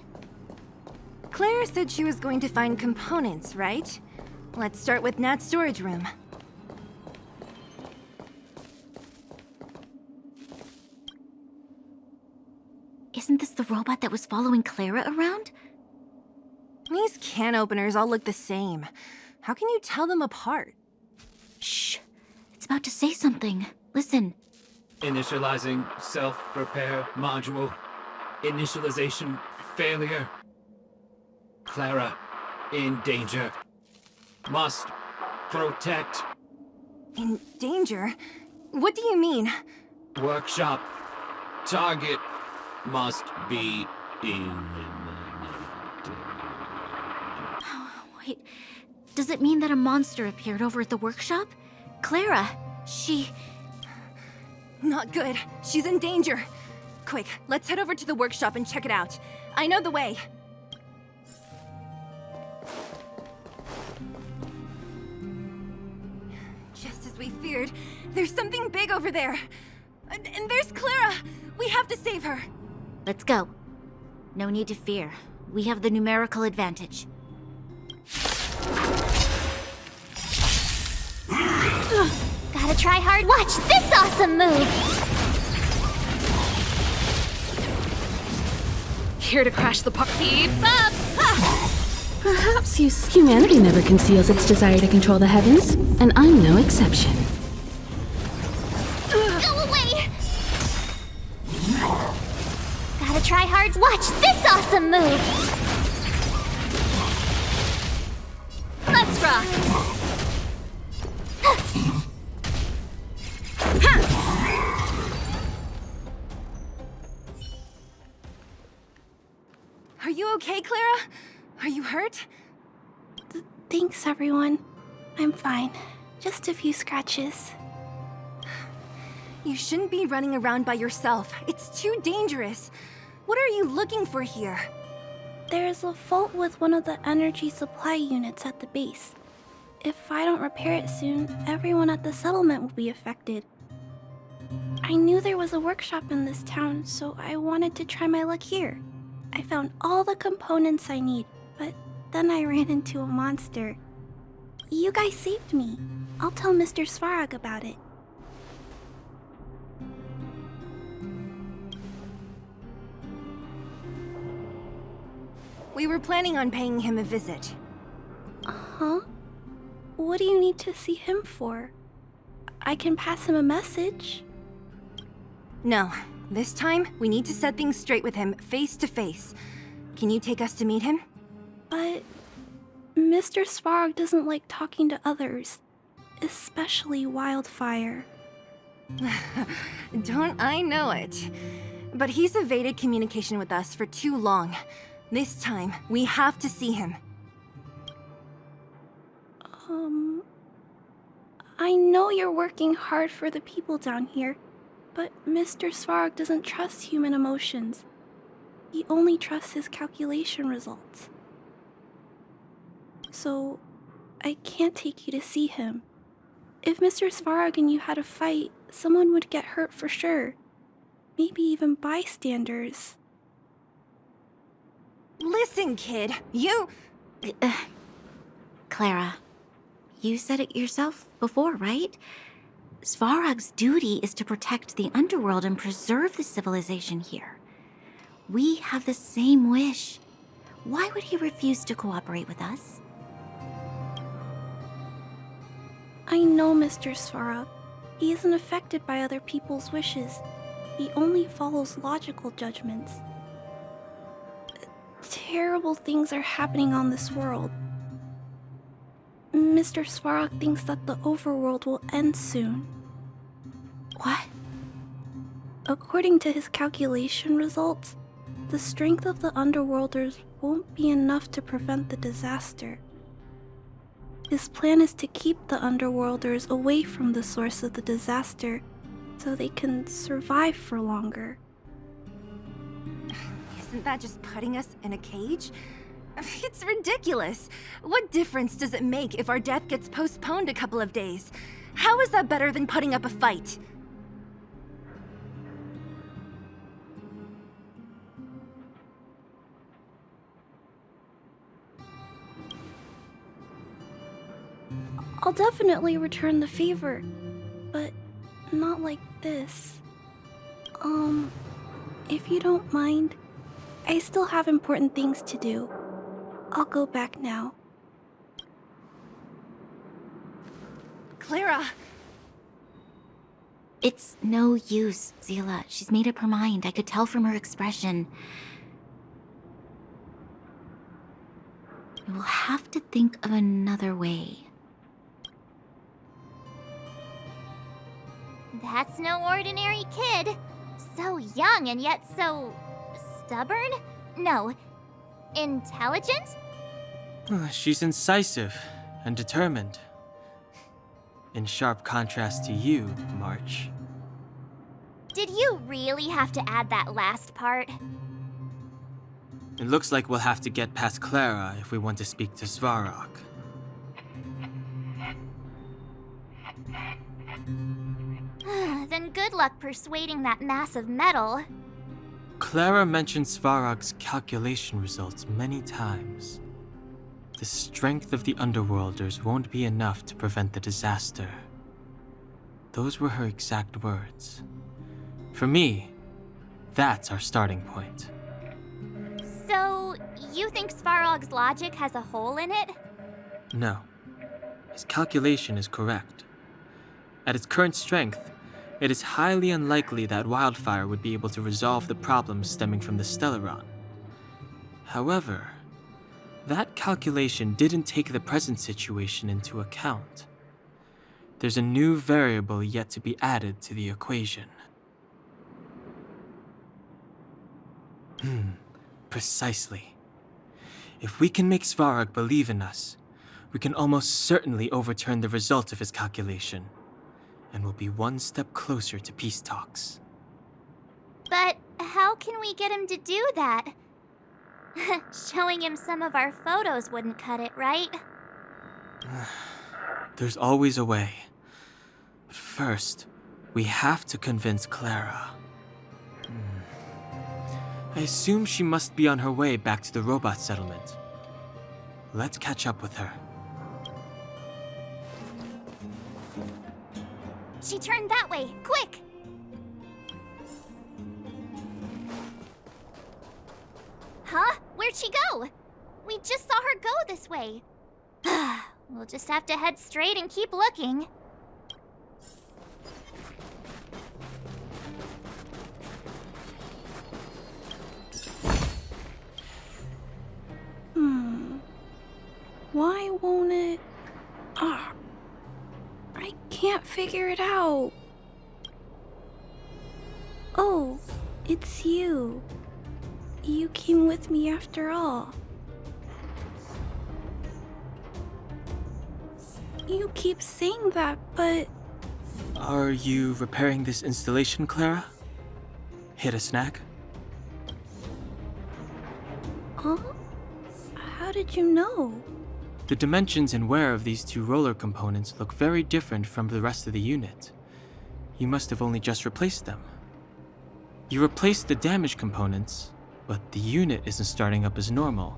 Clara said she was going to find components, right? Let's start with Nat's storage room. Isn't this the robot that was following Clara around? These can openers all look the same. How can you tell them apart? Shh. It's about to say something. Listen. Initializing self-repair module. Initialization failure. Clara in danger. Must protect. In danger? What do you mean? Workshop. Target must be eliminated. Wait, does it mean that a monster appeared over at the workshop? Clara, she... Not good. She's in danger. Quick, let's head over to the workshop and check it out. I know the way. Just as we feared, there's something big over there. And there's Clara! We have to save her. Let's go. No need to fear. We have the numerical advantage. Gotta try hard. Watch this awesome move! Here to crash the party. Beep up! Perhaps humanity never conceals its desire to control the heavens, and I'm no exception. Go away! Gotta try hard. Watch this awesome move! Let's rock! Are you okay, Clara? Are you hurt? Thanks, everyone. I'm fine. Just a few scratches. You shouldn't be running around by yourself. It's too dangerous. What are you looking for here? There's a fault with one of the energy supply units at the base. If I don't repair it soon, everyone at the settlement will be affected. I knew there was a workshop in this town, so I wanted to try my luck here. I found all the components I need, but then I ran into a monster. You guys saved me. I'll tell Mr. Svarog about it. We were planning on paying him a visit. Huh? What do you need to see him for? I can pass him a message. No. This time, we need to set things straight with him, face to face. Can you take us to meet him? But Mr. Svarog doesn't like talking to others, especially Wildfire. Don't I know it? But he's evaded communication with us for too long. This time, we have to see him. I know you're working hard for the people down here, but Mr. Svarog doesn't trust human emotions. He only trusts his calculation results. So, I can't take you to see him. If Mr. Svarog and you had a fight, someone would get hurt for sure. Maybe even bystanders. Listen, kid, you... Clara, you said it yourself before, right? Svarog's duty is to protect the underworld and preserve the civilization here. We have the same wish. Why would he refuse to cooperate with us? I know Mr. Svarog. He isn't affected by other people's wishes. He only follows logical judgments. Terrible things are happening on this world. Mr. Svarog thinks that the overworld will end soon. What? According to his calculation results, the strength of the underworlders won't be enough to prevent the disaster. His plan is to keep the underworlders away from the source of the disaster so they can survive for longer. Isn't that just putting us in a cage? It's ridiculous. What difference does it make if our death gets postponed a couple of days? How is that better than putting up a fight? I'll definitely return the favor, but not like this. If you don't mind, I still have important things to do. I'll go back now. Clara! It's no use, Zila. She's made up her mind. I could tell from her expression. We'll have to think of another way. That's no ordinary kid. So young and yet so... stubborn? No. Intelligent? She's incisive and determined. In sharp contrast to you, March. Did you really have to add that last part? It looks like we'll have to get past Clara if we want to speak to Svarog. Then good luck persuading that mass of metal. Clara mentioned Svarog's calculation results many times. The strength of the Underworlders won't be enough to prevent the disaster. Those were her exact words. For me, that's our starting point. So, you think Svarog's logic has a hole in it? No. His calculation is correct. At its current strength, it is highly unlikely that Wildfire would be able to resolve the problems stemming from the Stellaron. However, that calculation didn't take the present situation into account. There's a new variable yet to be added to the equation. Precisely. If we can make Svarog believe in us, we can almost certainly overturn the result of his calculation, and we'll be one step closer to peace talks. But how can we get him to do that? Showing him some of our photos wouldn't cut it, right? There's always a way. But first, we have to convince Clara. I assume she must be on her way back to the robot settlement. Let's catch up with her. She turned that way, quick! Huh? Where'd she go? We just saw her go this way. We'll just have to head straight and keep looking. Why won't it... I can't figure it out. Oh, it's you. You came with me after all. You keep saying that, but... Are you repairing this installation, Clara? Hit a snag? Huh? How did you know? The dimensions and wear of these two roller components look very different from the rest of the unit. You must have only just replaced them. You replaced the damaged components, but the unit isn't starting up as normal.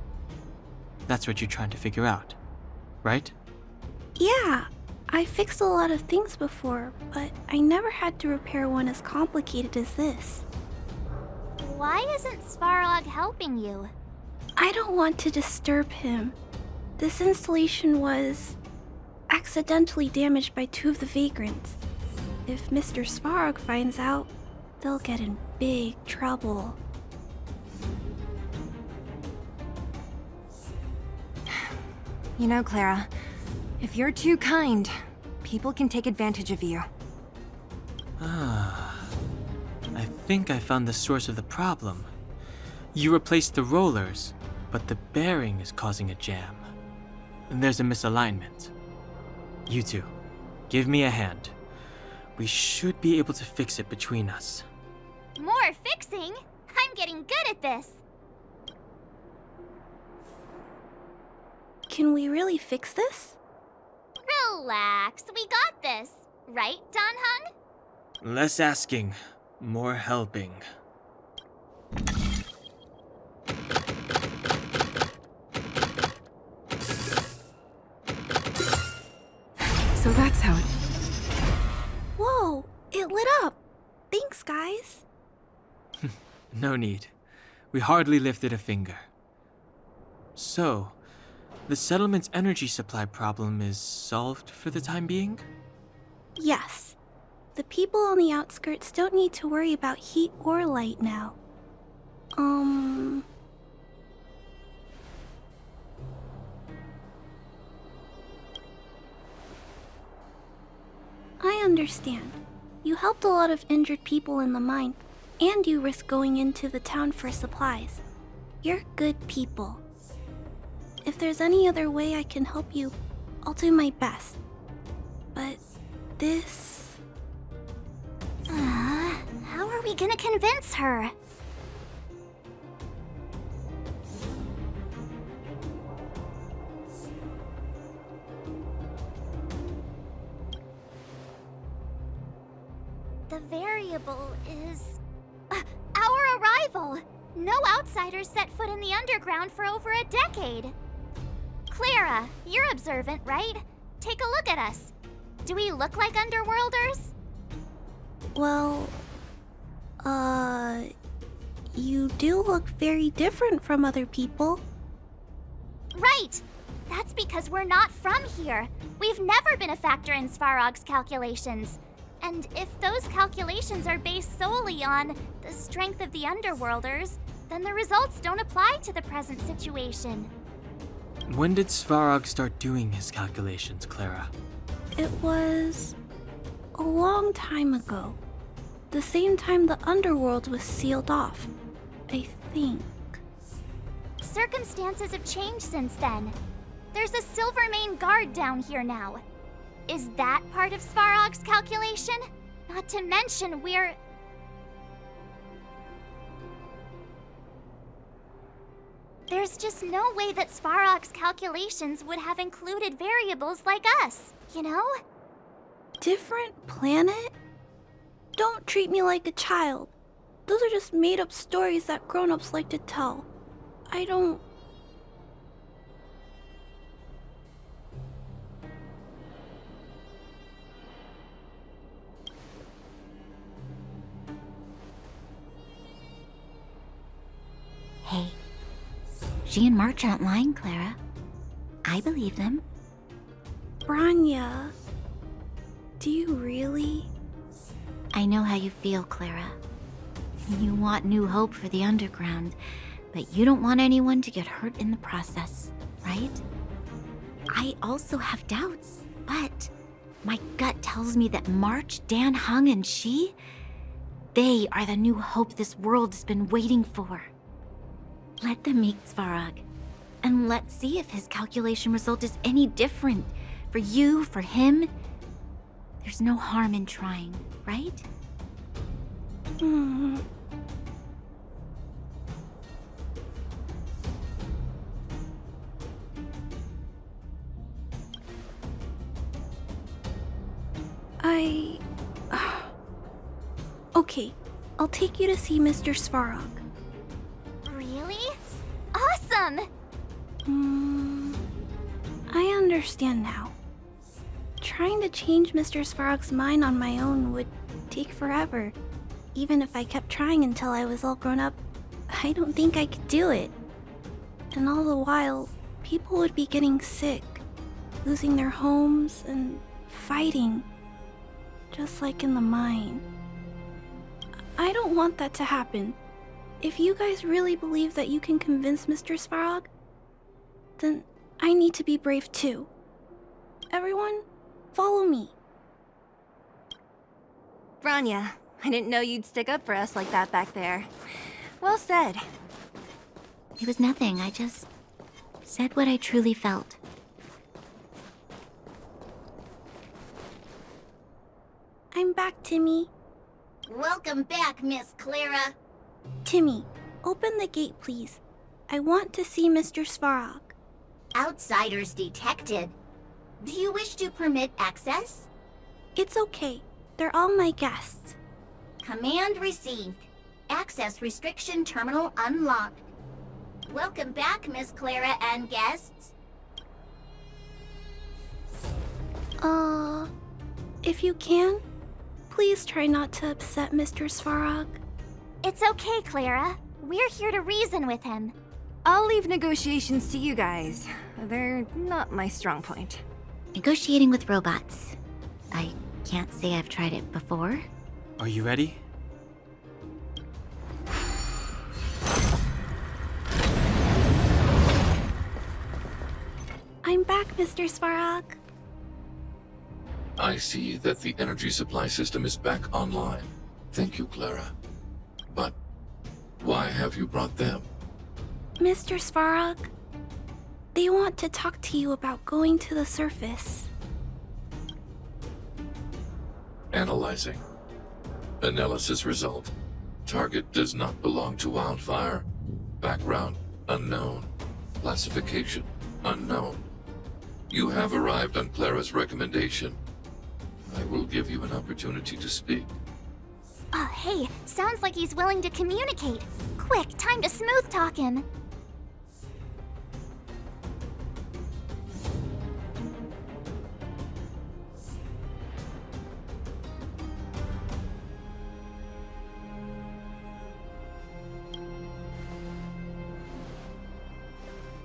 That's what you're trying to figure out, right? Yeah, I fixed a lot of things before, but I never had to repair one as complicated as this. Why isn't Svarog helping you? I don't want to disturb him. This installation was accidentally damaged by two of the vagrants. If Mr. Svarog finds out, they'll get in big trouble. You know, Clara, if you're too kind, people can take advantage of you. I think I found the source of the problem. You replaced the rollers, but the bearing is causing a jam. And there's a misalignment. You two, give me a hand. We should be able to fix it between us. More fixing? I'm getting good at this. Can we really fix this? Relax, we got this. Right, Don Hung? Less asking, more helping. So that's how it... Whoa, it lit up. Thanks, guys. No need. We hardly lifted a finger. So, the settlement's energy supply problem is solved for the time being? Yes. The people on the outskirts don't need to worry about heat or light now. I understand. You helped a lot of injured people in the mine, and you risked going into the town for supplies. You're good people. If there's any other way I can help you, I'll do my best. But this... How are we gonna convince her? The variable is... our arrival! No outsiders set foot in the underground for over a decade. Clara, you're observant, right? Take a look at us. Do we look like underworlders? Well... You do look very different from other people. Right! That's because we're not from here. We've never been a factor in Svarog's calculations. And if those calculations are based solely on the strength of the Underworlders, then the results don't apply to the present situation. When did Svarog start doing his calculations, Clara? It was... a long time ago. The same time the Underworld was sealed off, I think. Circumstances have changed since then. There's a Silvermane guard down here now. Is that part of Svarog's calculation? Not to mention we're... There's just no way that Svarog's calculations would have included variables like us, you know? Different planet? Don't treat me like a child. Those are just made-up stories that grown-ups like to tell. I don't... Hey, she and March aren't lying, Clara. I believe them. Branya, do you really? I know how you feel, Clara. You want new hope for the underground, but you don't want anyone to get hurt in the process, right? I also have doubts, but my gut tells me that March, Dan Hung, and she, they are the new hope this world has been waiting for. Let them meet Svarog, and let's see if his calculation result is any different. For you, for him, there's no harm in trying, right? Okay, I'll take you to see Mr. Svarog. Really? Awesome! I understand now. Trying to change Mr. Svarog's mind on my own would take forever. Even if I kept trying until I was all grown up, I don't think I could do it. And all the while, people would be getting sick, losing their homes, and fighting. Just like in the mine. I don't want that to happen. If you guys really believe that you can convince Mr. Svarog, then I need to be brave too. Everyone, follow me. Branya, I didn't know you'd stick up for us like that back there. Well said. It was nothing, I just said what I truly felt. I'm back, Timmy. Welcome back, Miss Clara. Timmy, open the gate, please. I want to see Mr. Svarog. Outsiders detected. Do you wish to permit access? It's okay. They're all my guests. Command received. Access restriction terminal unlocked. Welcome back, Miss Clara and guests. If you can, please try not to upset Mr. Svarog. It's okay, Clara. We're here to reason with him. I'll leave negotiations to you guys. They're not my strong point. Negotiating with robots. I can't say I've tried it before. Are you ready? I'm back, Mr. Svarog. I see that the energy supply system is back online. Thank you, Clara. But why have you brought them? Mr. Svarog, they want to talk to you about going to the surface. Analyzing. Analysis result. Target does not belong to Wildfire. Background unknown. Classification unknown. You have arrived on Clara's recommendation. I will give you an opportunity to speak. Oh, hey, sounds like he's willing to communicate. Quick, time to smooth talk him.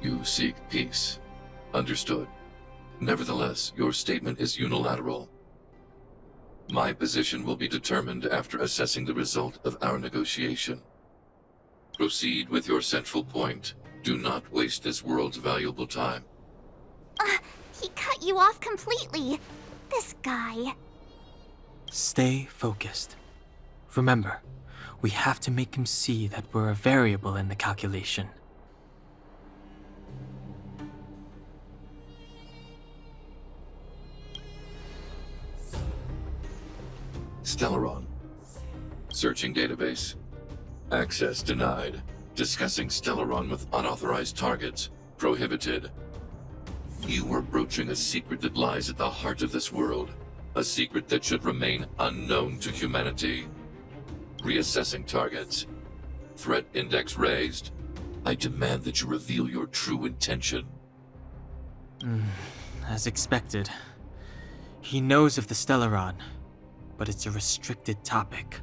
You seek peace. Understood. Nevertheless, your statement is unilateral. My position will be determined after assessing the result of our negotiation. Proceed with your central point. Do not waste this world's valuable time. He cut you off completely. This guy. Stay focused. Remember, we have to make him see that we're a variable in the calculation. Stellaron. Searching database. Access denied. Discussing Stellaron with unauthorized targets. Prohibited. You are broaching a secret that lies at the heart of this world. A secret that should remain unknown to humanity. Reassessing targets. Threat index raised. I demand that you reveal your true intention. As expected. He knows of the Stellaron, but it's a restricted topic.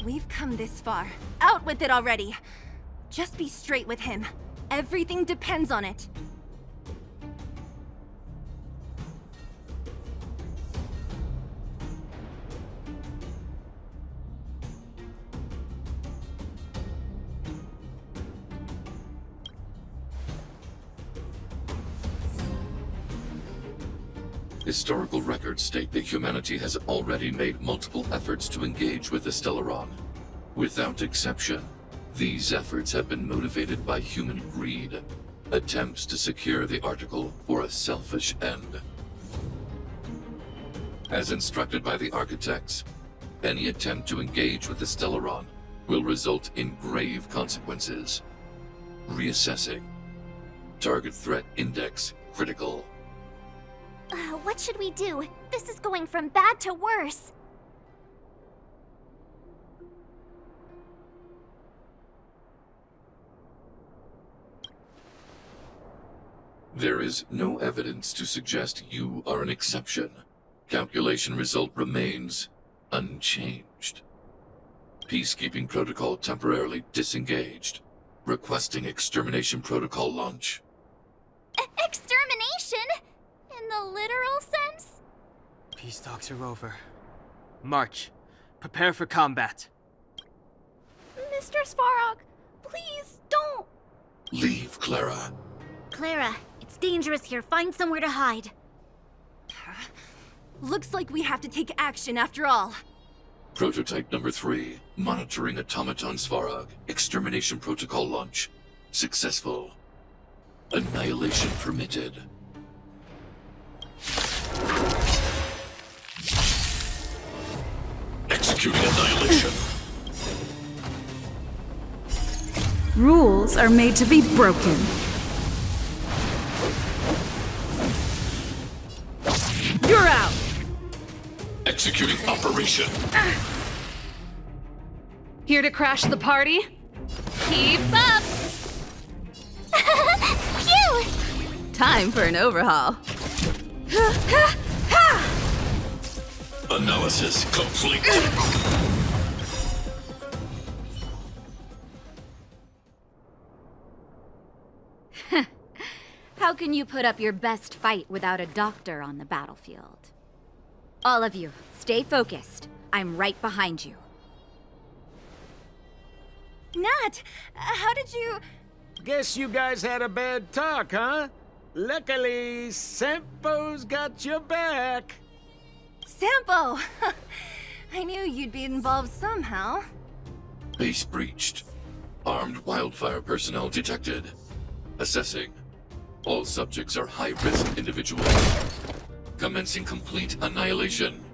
We've come this far. Out with it already! Just be straight with him. Everything depends on it. Historical records state that humanity has already made multiple efforts to engage with the Stellaron. Without exception, these efforts have been motivated by human greed, attempts to secure the article for a selfish end. As instructed by the architects, any attempt to engage with the Stellaron will result in grave consequences. Reassessing. Target threat index critical. What should we do? This is going from bad to worse. There is no evidence to suggest you are an exception. Calculation result remains unchanged. Peacekeeping protocol temporarily disengaged. Requesting extermination protocol launch. Extermination? In the literal sense? Peace talks are over. March. Prepare for combat. Mr. Svarog, please don't. Leave, Clara. Clara, it's dangerous here. Find somewhere to hide. Looks like we have to take action after all. Prototype number 3. Monitoring automaton Svarog. Extermination protocol launch. Successful. Annihilation permitted. Executing annihilation. Rules are made to be broken. You're out! Executing operation. Here to crash the party? Keep up! Phew! Time for an overhaul. Analysis complete. How can you put up your best fight without a doctor on the battlefield? All of you, stay focused. I'm right behind you. Nat, how did you... Guess you guys had a bad talk, huh? Luckily, Sampo's got your back. Sampo! I knew you'd be involved somehow. Base breached. Armed wildfire personnel detected. Assessing. All subjects are high-risk individuals. Commencing complete annihilation.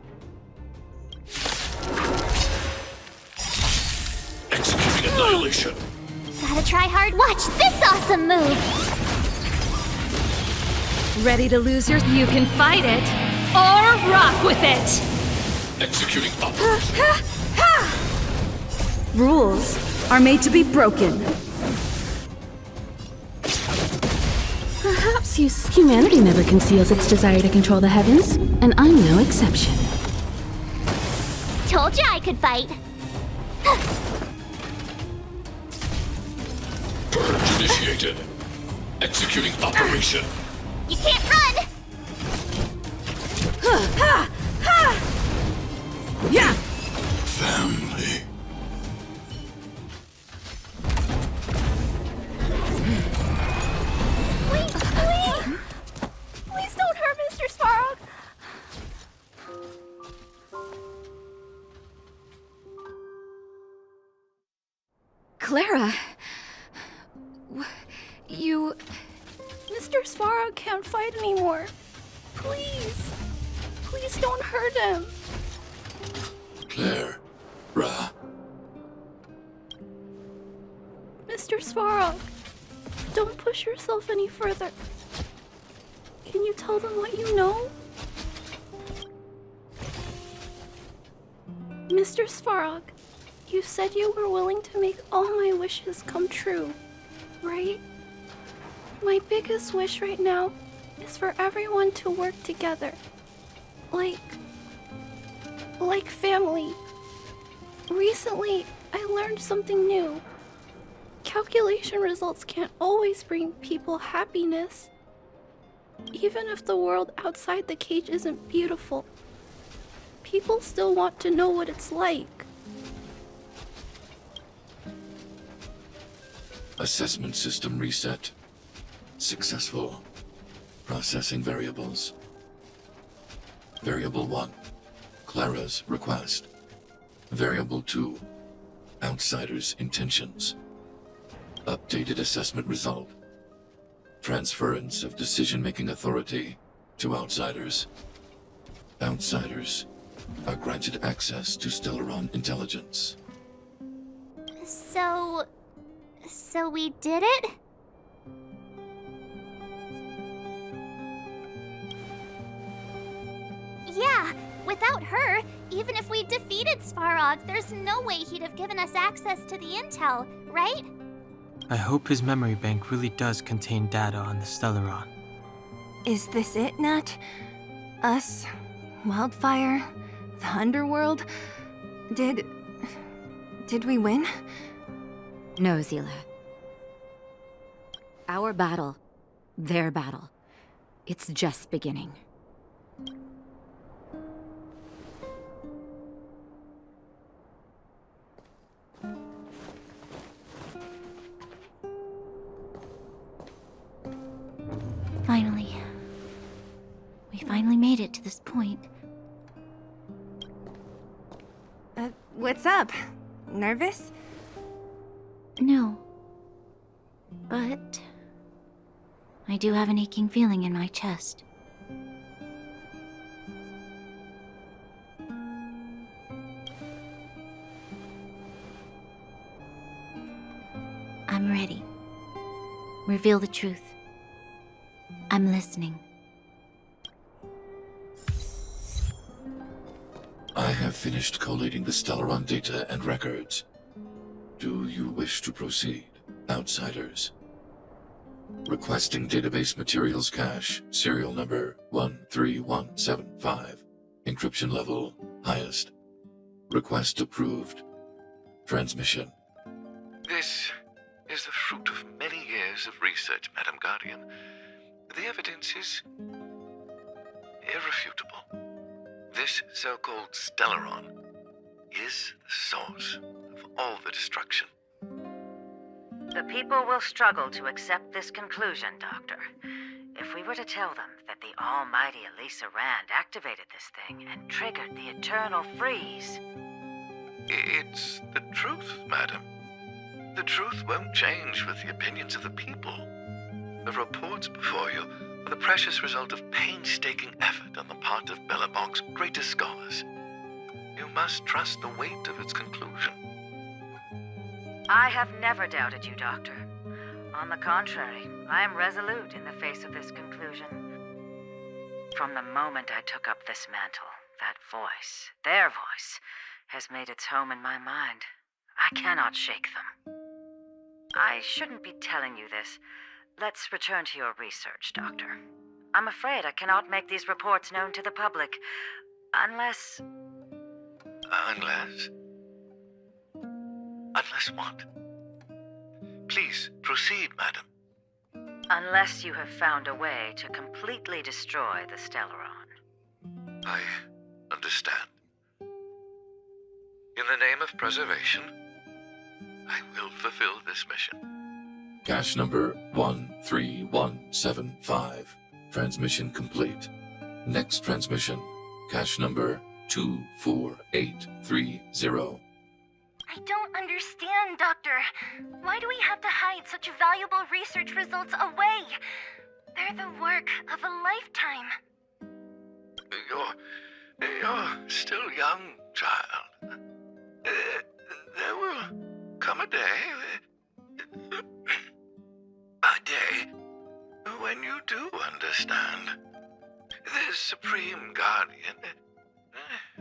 Executing annihilation. Gotta try hard. Watch this awesome move! Ready to lose your... You can fight it, or rock with it! Executing operation. Rules are made to be broken. Perhaps humanity never conceals its desire to control the heavens, and I'm no exception. Told you I could fight. Purge initiated. Executing operation. You can't run! Yeah! Family. Please don't hurt Mr. Svarog. Clara... You... Mr. Svarog can't fight anymore. Please. Please don't hurt him. Claire. Ra. Mr. Svarog, don't push yourself any further. Can you tell them what you know? Mr. Svarog, you said you were willing to make all my wishes come true, right? My biggest wish right now is for everyone to work together. Like family. Recently, I learned something new. Calculation results can't always bring people happiness. Even if the world outside the cage isn't beautiful, people still want to know what it's like. Assessment system reset. Successful. Processing variables. Variable 1. Clara's request. Variable 2. Outsider's intentions. Updated assessment result. Transference of decision-making authority to outsiders. Outsiders are granted access to Stellaron intelligence. So we did it? Yeah, without her, even if we defeated Svarog, there's no way he'd have given us access to the intel, right? I hope his memory bank really does contain data on the Stellaron. Is this it, Nat? Us? Wildfire? The underworld? Did we win? No, Zila. Our battle, their battle, it's just beginning. Finally. We finally made it to this point. What's up? Nervous? No. But I do have an aching feeling in my chest. I'm ready. Reveal the truth. I'm listening. I have finished collating the Stellaron data and records. Do you wish to proceed, outsiders? Requesting database materials cache, serial number 13175. Encryption level, highest. Request approved. Transmission. This is the fruit of many years of research, Madam Guardian. The evidence is irrefutable. This so-called Stellaron is the source of all the destruction. The people will struggle to accept this conclusion, Doctor. If we were to tell them that the almighty Elisa Rand activated this thing and triggered the eternal freeze... It's the truth, madam. The truth won't change with the opinions of the people. The reports before you are the precious result of painstaking effort on the part of Bellabog's greatest scholars. You must trust the weight of its conclusion. I have never doubted you, Doctor. On the contrary, I am resolute in the face of this conclusion. From the moment I took up this mantle, that voice, their voice, has made its home in my mind. I cannot shake them. I shouldn't be telling you this. Let's return to your research, Doctor. I'm afraid I cannot make these reports known to the public, unless... Unless? Unless what? Please, proceed, madam. Unless you have found a way to completely destroy the Stellaron. I understand. In the name of preservation, I will fulfill this mission. Cache number 13175. Transmission complete. Next transmission. Cache number 24830. I don't understand, Doctor. Why do we have to hide such valuable research results away? They're the work of a lifetime. You're still young, child. There will come a day, when you do understand. This Supreme Guardian,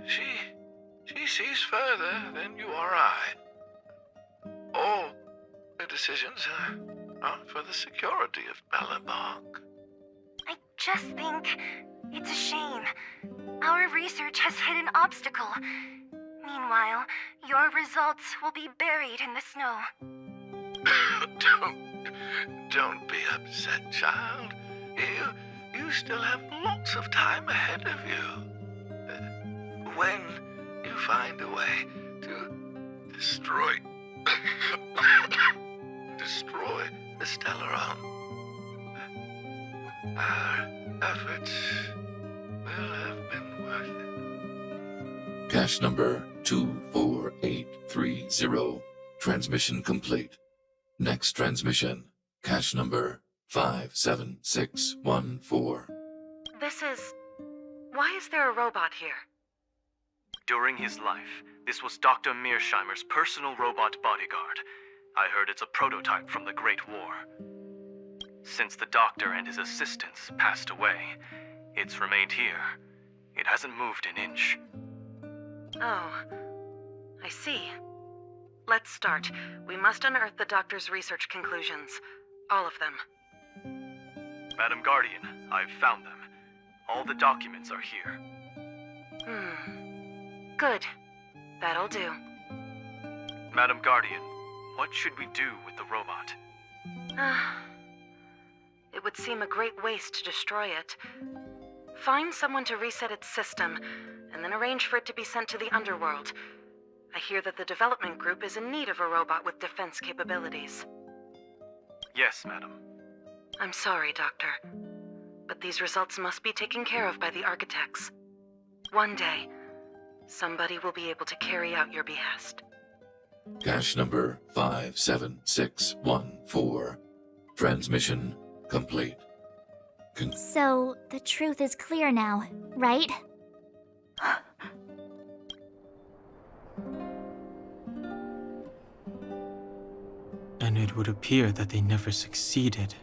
she sees further than you or I. All the decisions are for the security of Belobog. I just think it's a shame. Our research has hit an obstacle. Meanwhile, your results will be buried in the snow. Don't be upset, child. You still have lots of time ahead of you. When you find a way to destroy the Stellaron, our efforts will have been worth it. Cache number 24830. Transmission complete. Next transmission. Cache number 57614. Why is there a robot here? During his life, this was Dr. Mearsheimer's personal robot bodyguard. I heard it's a prototype from the Great War. Since the doctor and his assistants passed away, it's remained here. It hasn't moved an inch. Oh, I see. Let's start. We must unearth the doctor's research conclusions. All of them. Madam Guardian, I've found them. All the documents are here. Good. That'll do. Madam Guardian, what should we do with the robot? It would seem a great waste to destroy it. Find someone to reset its system, and then arrange for it to be sent to the underworld. I hear that the development group is in need of a robot with defense capabilities. Yes, madam. I'm sorry, Doctor, but these results must be taken care of by the architects. One day, somebody will be able to carry out your behest. Cache number 57614. Transmission complete. So, the truth is clear now, right? And it would appear that they never succeeded.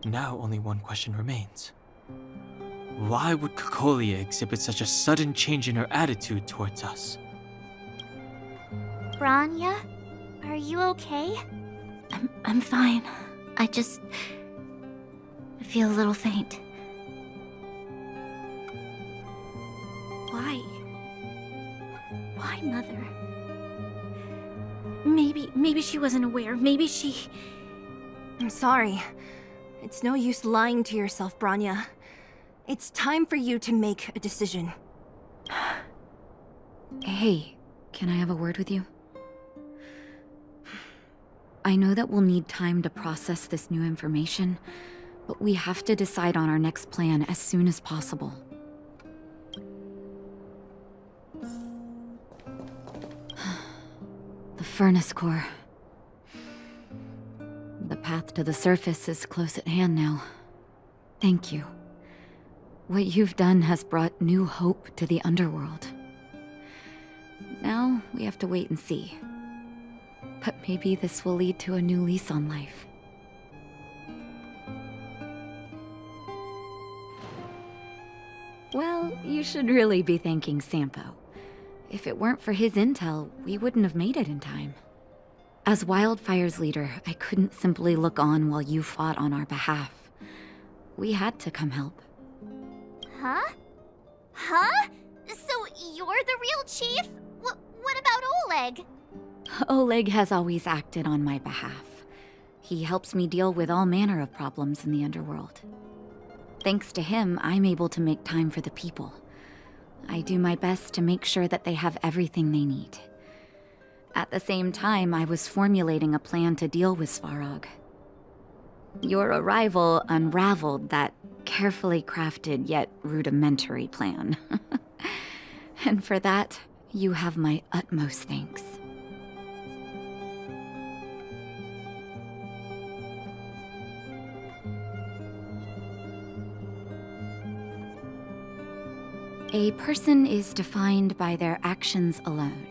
Now only one question remains. Why would Kokolia exhibit such a sudden change in her attitude towards us? Branya? Are you okay? I'm fine. I feel a little faint. Why? Why, Mother? Maybe she wasn't aware. Maybe she... I'm sorry. It's no use lying to yourself, Branya. It's time for you to make a decision. Hey, can I have a word with you? I know that we'll need time to process this new information, but we have to decide on our next plan as soon as possible. The furnace core. The path to the surface is close at hand now. Thank you. What you've done has brought new hope to the underworld. Now, we have to wait and see. But maybe this will lead to a new lease on life. Well, you should really be thanking Sampo. If it weren't for his intel, we wouldn't have made it in time. As Wildfire's leader, I couldn't simply look on while you fought on our behalf. We had to come help. Huh? Huh? So you're the real chief? What about Oleg? Oleg has always acted on my behalf. He helps me deal with all manner of problems in the underworld. Thanks to him, I'm able to make time for the people. I do my best to make sure that they have everything they need. At the same time, I was formulating a plan to deal with Svarog. Your arrival unraveled that carefully crafted yet rudimentary plan. And for that, you have my utmost thanks. A person is defined by their actions alone.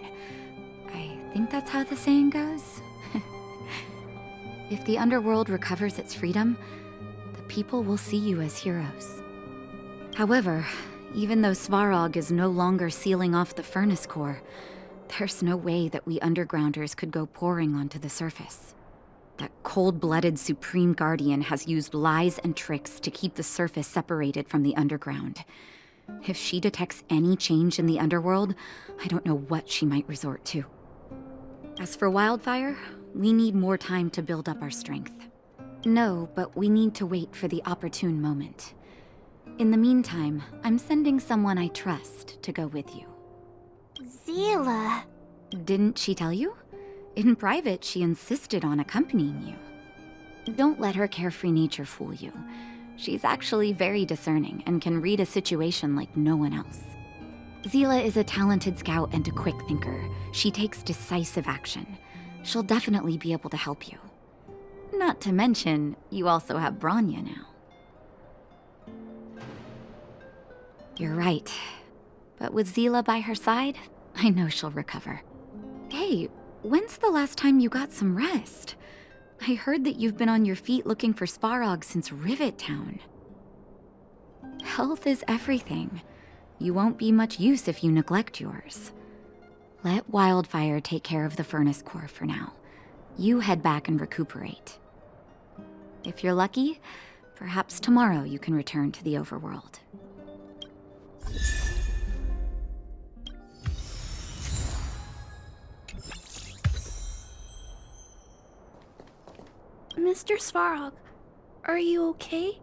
I think that's how the saying goes. If the underworld recovers its freedom, the people will see you as heroes. However, even though Svarog is no longer sealing off the furnace core, there's no way that we undergrounders could go pouring onto the surface. That cold-blooded Supreme Guardian has used lies and tricks to keep the surface separated from the underground. If she detects any change in the underworld, I don't know what she might resort to. As for Wildfire, we need more time to build up our strength. No, but we need to wait for the opportune moment. In the meantime, I'm sending someone I trust to go with you. Zila. Didn't she tell you? In private, she insisted on accompanying you. Don't let her carefree nature fool you. She's actually very discerning and can read a situation like no one else. Zila is a talented scout and a quick thinker. She takes decisive action. She'll definitely be able to help you. Not to mention, you also have Branya now. You're right. But with Zila by her side, I know she'll recover. Hey, when's the last time you got some rest? I heard that you've been on your feet looking for Svarog since Rivet Town. Health is everything. You won't be much use if you neglect yours. Let Wildfire take care of the furnace core for now. You head back and recuperate. If you're lucky, perhaps tomorrow you can return to the overworld. Mr. Svarog, are you okay?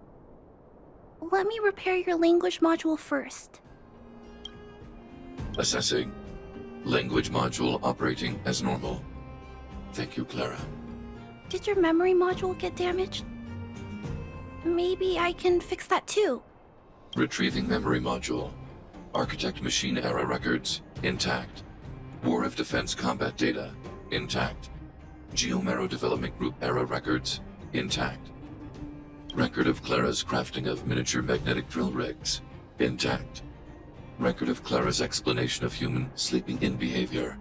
Let me repair your language module first. Assessing. Language module operating as normal. Thank you, Clara. Did your memory module get damaged? Maybe I can fix that too. Retrieving memory module. Architect machine era records, intact. War of Defense combat data, intact. Geomero Development Group era records, intact. Record of Clara's crafting of miniature magnetic drill rigs, intact. Record of Clara's explanation of human sleeping in behavior,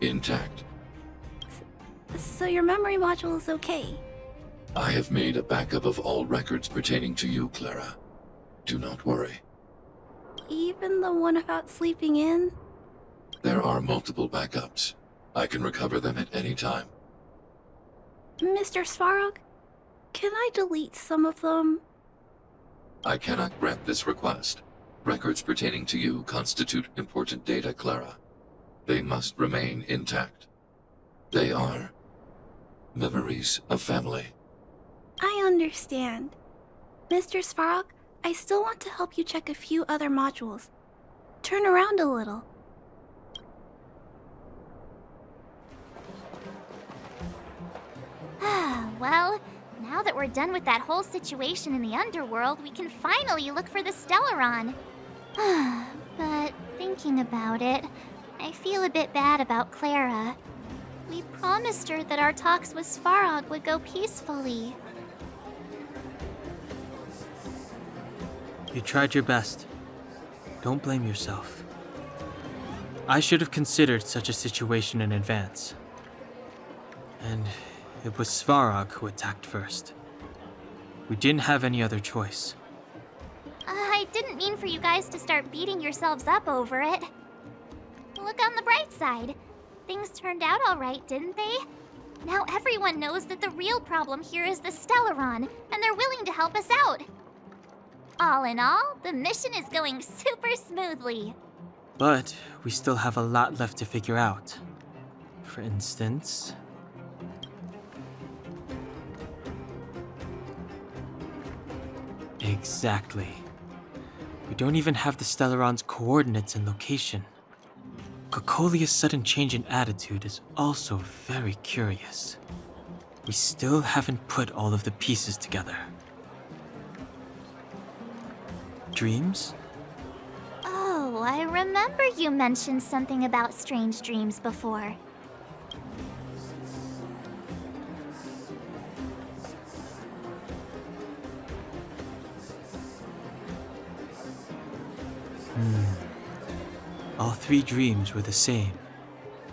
intact. So your memory module is okay? I have made a backup of all records pertaining to you, Clara. Do not worry. Even the one about sleeping in? There are multiple backups. I can recover them at any time. Mr. Svarog, can I delete some of them? I cannot grant this request. Records pertaining to you constitute important data, Clara. They must remain intact. They are memories of family. I understand. Mr. Svarog, I still want to help you check a few other modules. Turn around a little. Well, now that we're done with that whole situation in the underworld, we can finally look for the Stellaron. But thinking about it, I feel a bit bad about Clara. We promised her that our talks with Svarog would go peacefully. You tried your best. Don't blame yourself. I should have considered such a situation in advance. And it was Svarog who attacked first. We didn't have any other choice. I didn't mean for you guys to start beating yourselves up over it. Look on the bright side. Things turned out all right, didn't they? Now everyone knows that the real problem here is the Stellaron, and they're willing to help us out. All in all, the mission is going super smoothly. But we still have a lot left to figure out. For instance... Exactly. We don't even have the Stellaron's coordinates and location. Cocolia's sudden change in attitude is also very curious. We still haven't put all of the pieces together. Dreams? Oh, I remember you mentioned something about strange dreams before. All 3 dreams were the same,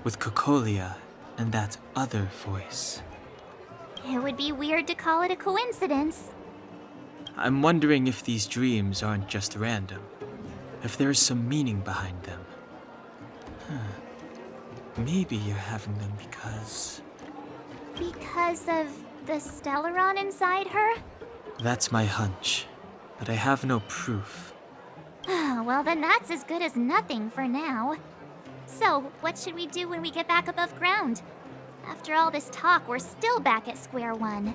with Cocolia and that other voice. It would be weird to call it a coincidence. I'm wondering if these dreams aren't just random, if there is some meaning behind them. Maybe you're having them because... Because of the Stellaron inside her? That's my hunch, but I have no proof. Well, then that's as good as nothing for now. So, what should we do when we get back above ground? After all this talk, we're still back at square one.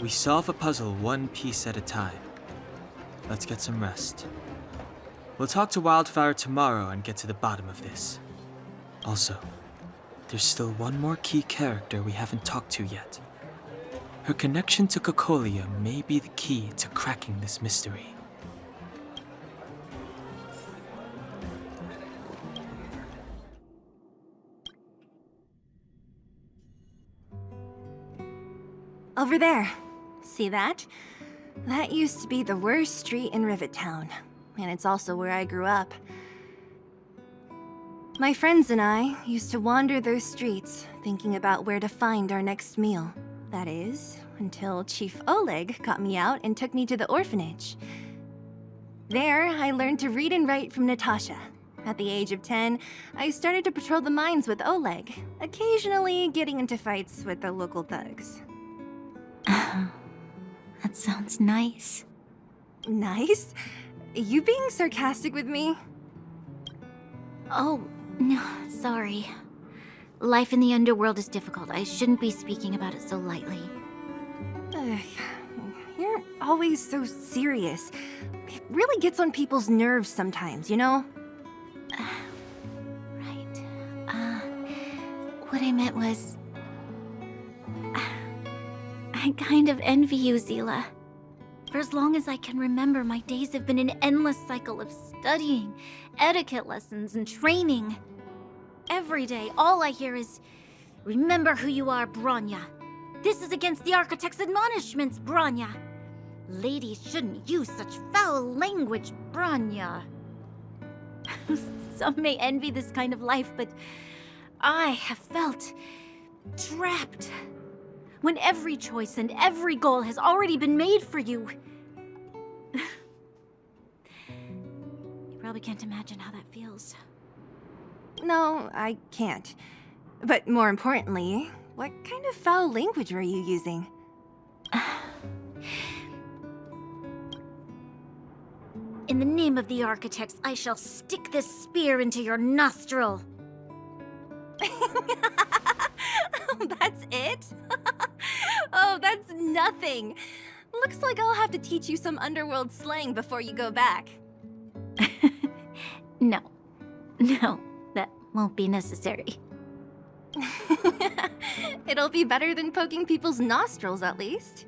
We solve a puzzle one piece at a time. Let's get some rest. We'll talk to Wildfire tomorrow and get to the bottom of this. Also, there's still one more key character we haven't talked to yet. Her connection to Cocolia may be the key to cracking this mystery. Over there. See that? That used to be the worst street in Rivet Town, and it's also where I grew up. My friends and I used to wander those streets, thinking about where to find our next meal. That is, until Chief Oleg got me out and took me to the orphanage. There, I learned to read and write from Natasha. At the age of 10, I started to patrol the mines with Oleg, occasionally getting into fights with the local thugs. That sounds nice. Nice? You being sarcastic with me? Oh, no, sorry. Life in the underworld is difficult. I shouldn't be speaking about it so lightly. You're always so serious. It really gets on people's nerves sometimes, you know? Right. What I meant was... I kind of envy you, Zila. For as long as I can remember, my days have been an endless cycle of studying, etiquette lessons, and training. Every day, all I hear is, "Remember who you are, Bronya. This is against the Architect's admonishments, Bronya. Ladies shouldn't use such foul language, Bronya." Some may envy this kind of life, but I have felt trapped. When every choice and every goal has already been made for you. You probably can't imagine how that feels. No, I can't. But more importantly, what kind of foul language were you using? In the name of the Architects, I shall stick this spear into your nostril. That's it? Oh, that's nothing. Looks like I'll have to teach you some underworld slang before you go back. No, that won't be necessary. It'll be better than poking people's nostrils, at least.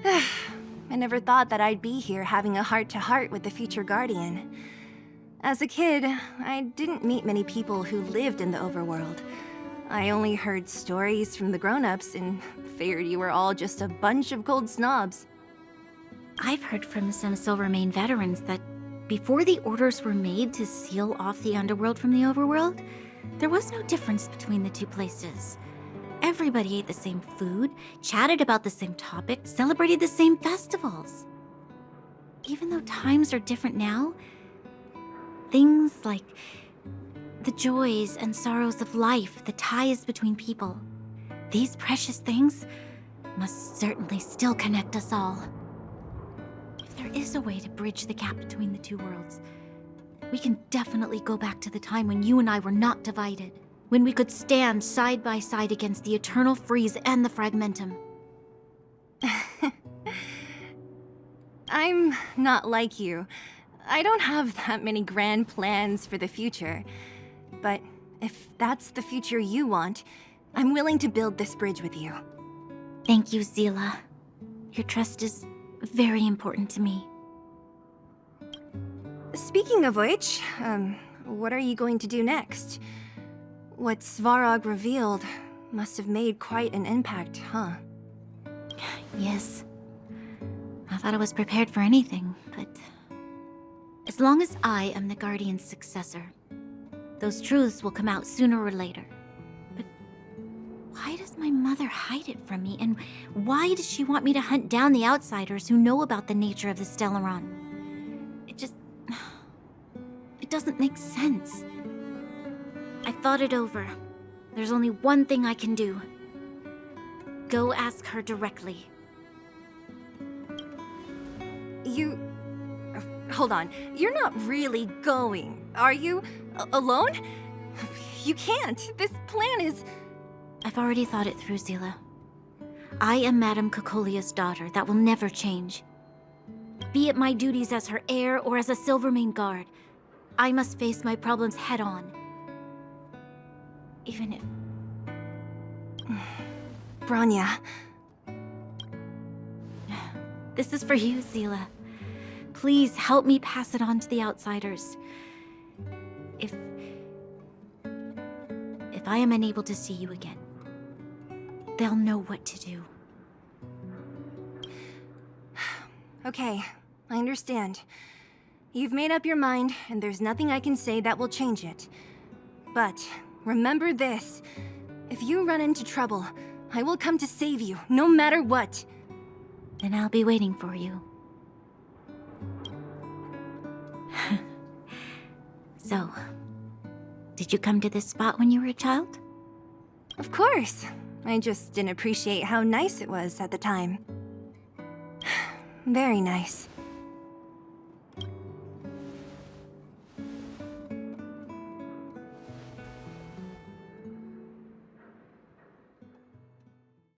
I never thought that I'd be here having a heart-to-heart with the future Guardian. As a kid, I didn't meet many people who lived in the overworld. I only heard stories from the grown-ups and figured you were all just a bunch of cold snobs. I've heard from some Silvermane veterans that before the orders were made to seal off the underworld from the overworld, there was no difference between the two places. Everybody ate the same food, chatted about the same topics, celebrated the same festivals. Even though times are different now, things like the joys and sorrows of life, the ties between people, these precious things must certainly still connect us all. If there is a way to bridge the gap between the two worlds, we can definitely go back to the time when you and I were not divided, when we could stand side by side against the Eternal Freeze and the Fragmentum. I'm not like you. I don't have that many grand plans for the future. But if that's the future you want, I'm willing to build this bridge with you. Thank you, Zila. Your trust is very important to me. Speaking of which, what are you going to do next? What Svarog revealed must have made quite an impact, huh? Yes. I thought I was prepared for anything, but As long as I am the Guardian's successor, those truths will come out sooner or later. But why does my mother hide it from me? And why does she want me to hunt down the outsiders who know about the nature of the Stellaron? It doesn't make sense. I thought it over. There's only one thing I can do. Go ask her directly. Hold on. You're not really going, are you? Alone? You can't. This plan is... I've already thought it through, Zila. I am Madame Cocolia's daughter. That will never change. Be it my duties as her heir or as a Silvermane guard, I must face my problems head-on. Even if... Bronya. This is for you, Zila. Please help me pass it on to the outsiders. If I am unable to see you again, they'll know what to do. Okay, I understand. You've made up your mind, and there's nothing I can say that will change it. But remember this. If you run into trouble, I will come to save you, no matter what. Then I'll be waiting for you. So, did you come to this spot when you were a child? Of course. I just didn't appreciate how nice it was at the time. Very nice.